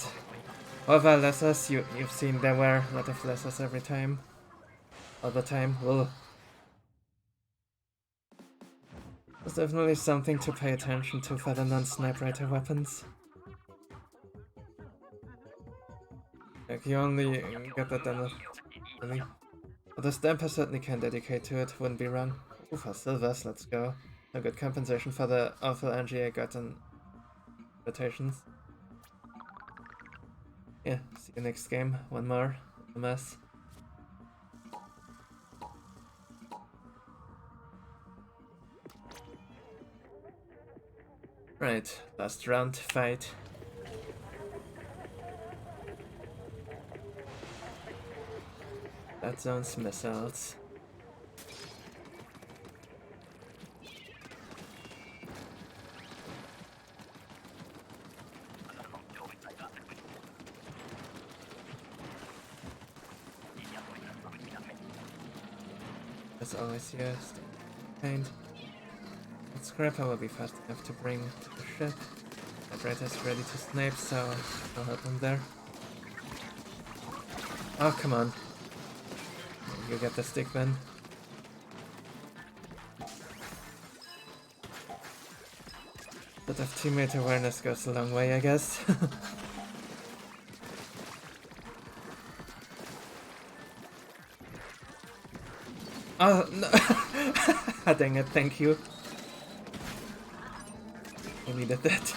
However, lessers, you've seen there were a lot of lessers every time. All the time. Ugh. There's definitely something to pay attention to for the non-Snipewriter weapons. Like, you only get that done with... Really? But the Stamper certainly can dedicate to it, wouldn't be wrong. Ooh, for silvers, let's go. A good compensation for the awful NG I got in rotations. Yeah, see you next game. One more. A mess. Right, last round, fight. That zone's missiles. As always, yes. And Scrapper will be fast enough to bring to the ship. Snipewriter's ready to snipe, so I'll help him there. Oh, come on. You get the stick then. Bit of teammate awareness goes a long way, I guess. Oh, no. Dang it, thank you. I needed that.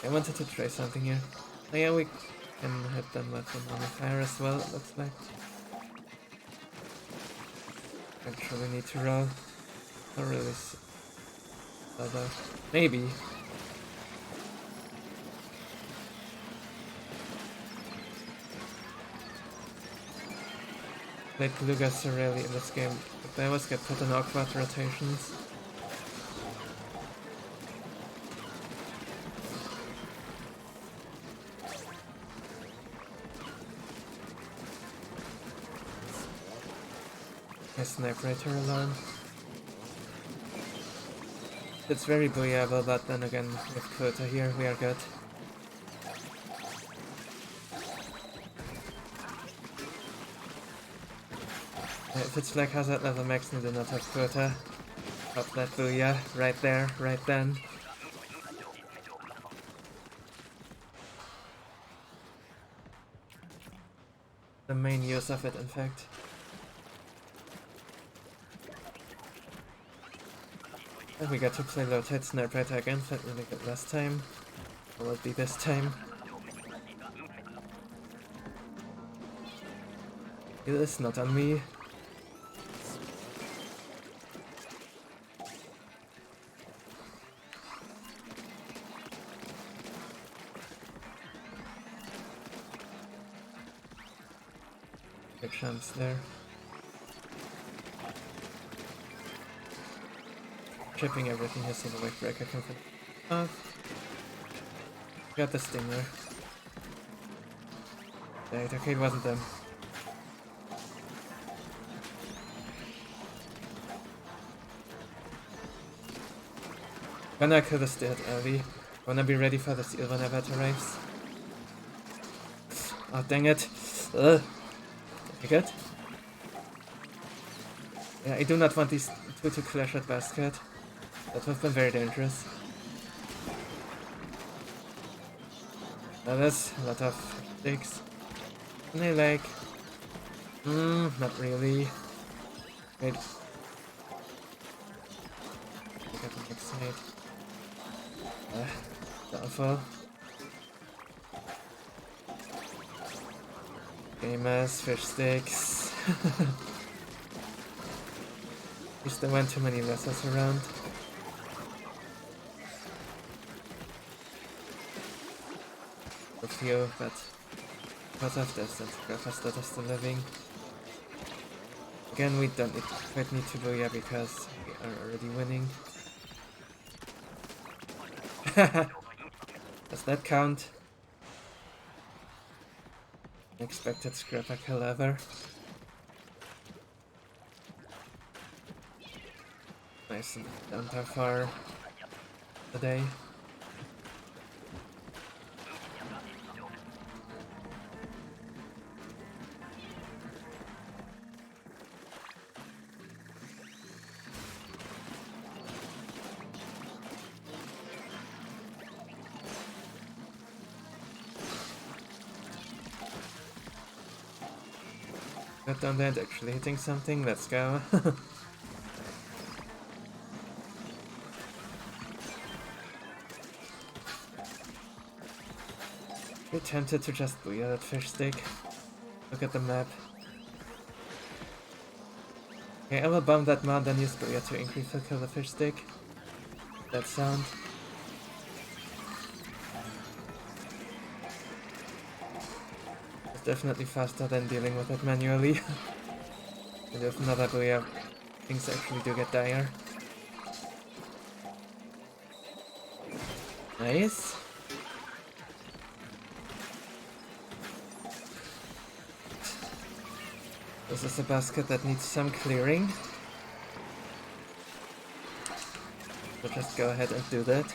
I wanted to try something here. Oh yeah, we can hit them with the modifier as well, it looks like. Actually need to roll. Not really. Although, maybe. Played Glooga so rarely in this game, but they always get put in awkward rotations. Snipewriter alone. It's very booyable, but then again, with quota here, we are good. If it's like hazard level max and do not have quota, pop that booyah right there, right then. The main use of it, in fact. And we got to play low-tide Snipewriter again, felt really good last time. Will it be this time? It is not on me. Good chance there. Chipping everything here so the wave breaker can fit off. Got the stinger. Right, okay, it wasn't them. Gonna kill the stealth early. Wanna be ready for the seal whenever it arrives. Oh, dang it. Ugh. You good? Yeah, I do not want these two to clash at basket. That would have been very dangerous. Now there's a lot of sticks. And I like... not really. Wait. Look at the next side. Downfall. Gamers, fish sticks. Just there weren't too many lessers around. A few, but because of this, and Grapha's that is still living. Again, we don't quite need to booyah because we are already winning. Does that count? Expected scrapper kill ever. Nice and down by far today. Got down there and actually hitting something, let's go. You're tempted to just booyah that fish stick. Look at the map. Okay, I will bomb that mount and use booyah to increase the kill the fish stick. That sound. It's definitely faster than dealing with it manually. And with another booyah, things actually do get dire. Nice. This is a basket that needs some clearing. So just go ahead and do that.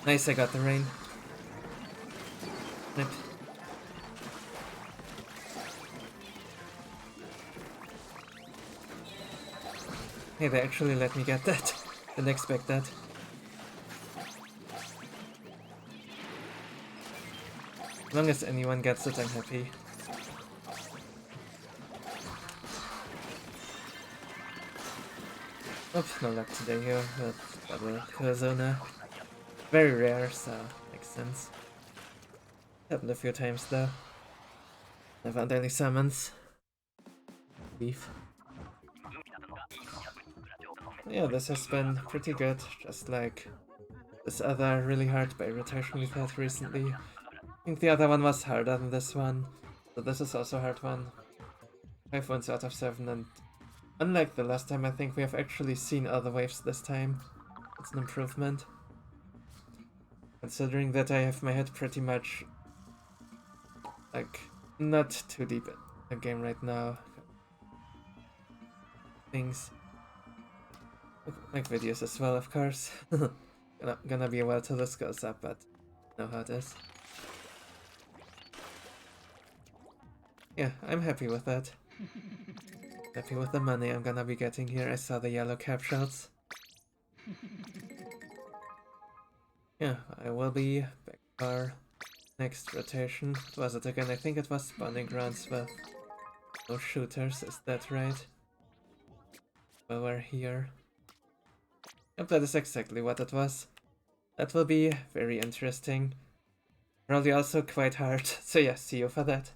Nice, I got the rain. Snip. Hey, they actually let me get that. Didn't expect that. As long as anyone gets it, I'm happy. Oops, no luck today here with double Cohozuna. Very rare, so makes sense. Happened a few times though. Never on Daily Salmons. Beef. Yeah, this has been pretty good, just like this other really hard bait rotation we've had recently. I think the other one was harder than this one, so this is also a hard one. 5 wins out of 7, and unlike the last time, I think we have actually seen other waves this time. It's an improvement. Considering that I have my head pretty much, like, not too deep in the game right now. Things. Make videos as well, of course. Gonna be a while till this goes up, but you know how it is. Yeah, I'm happy with that. Happy with the money I'm gonna be getting here. I saw the yellow capsules. Yeah, I will be back for next rotation. What was it again? I think it was spawning grounds with no shooters, is that right? Well, we're here. Yep, that is exactly what it was. That will be very interesting. Probably also quite hard. So yeah, see you for that.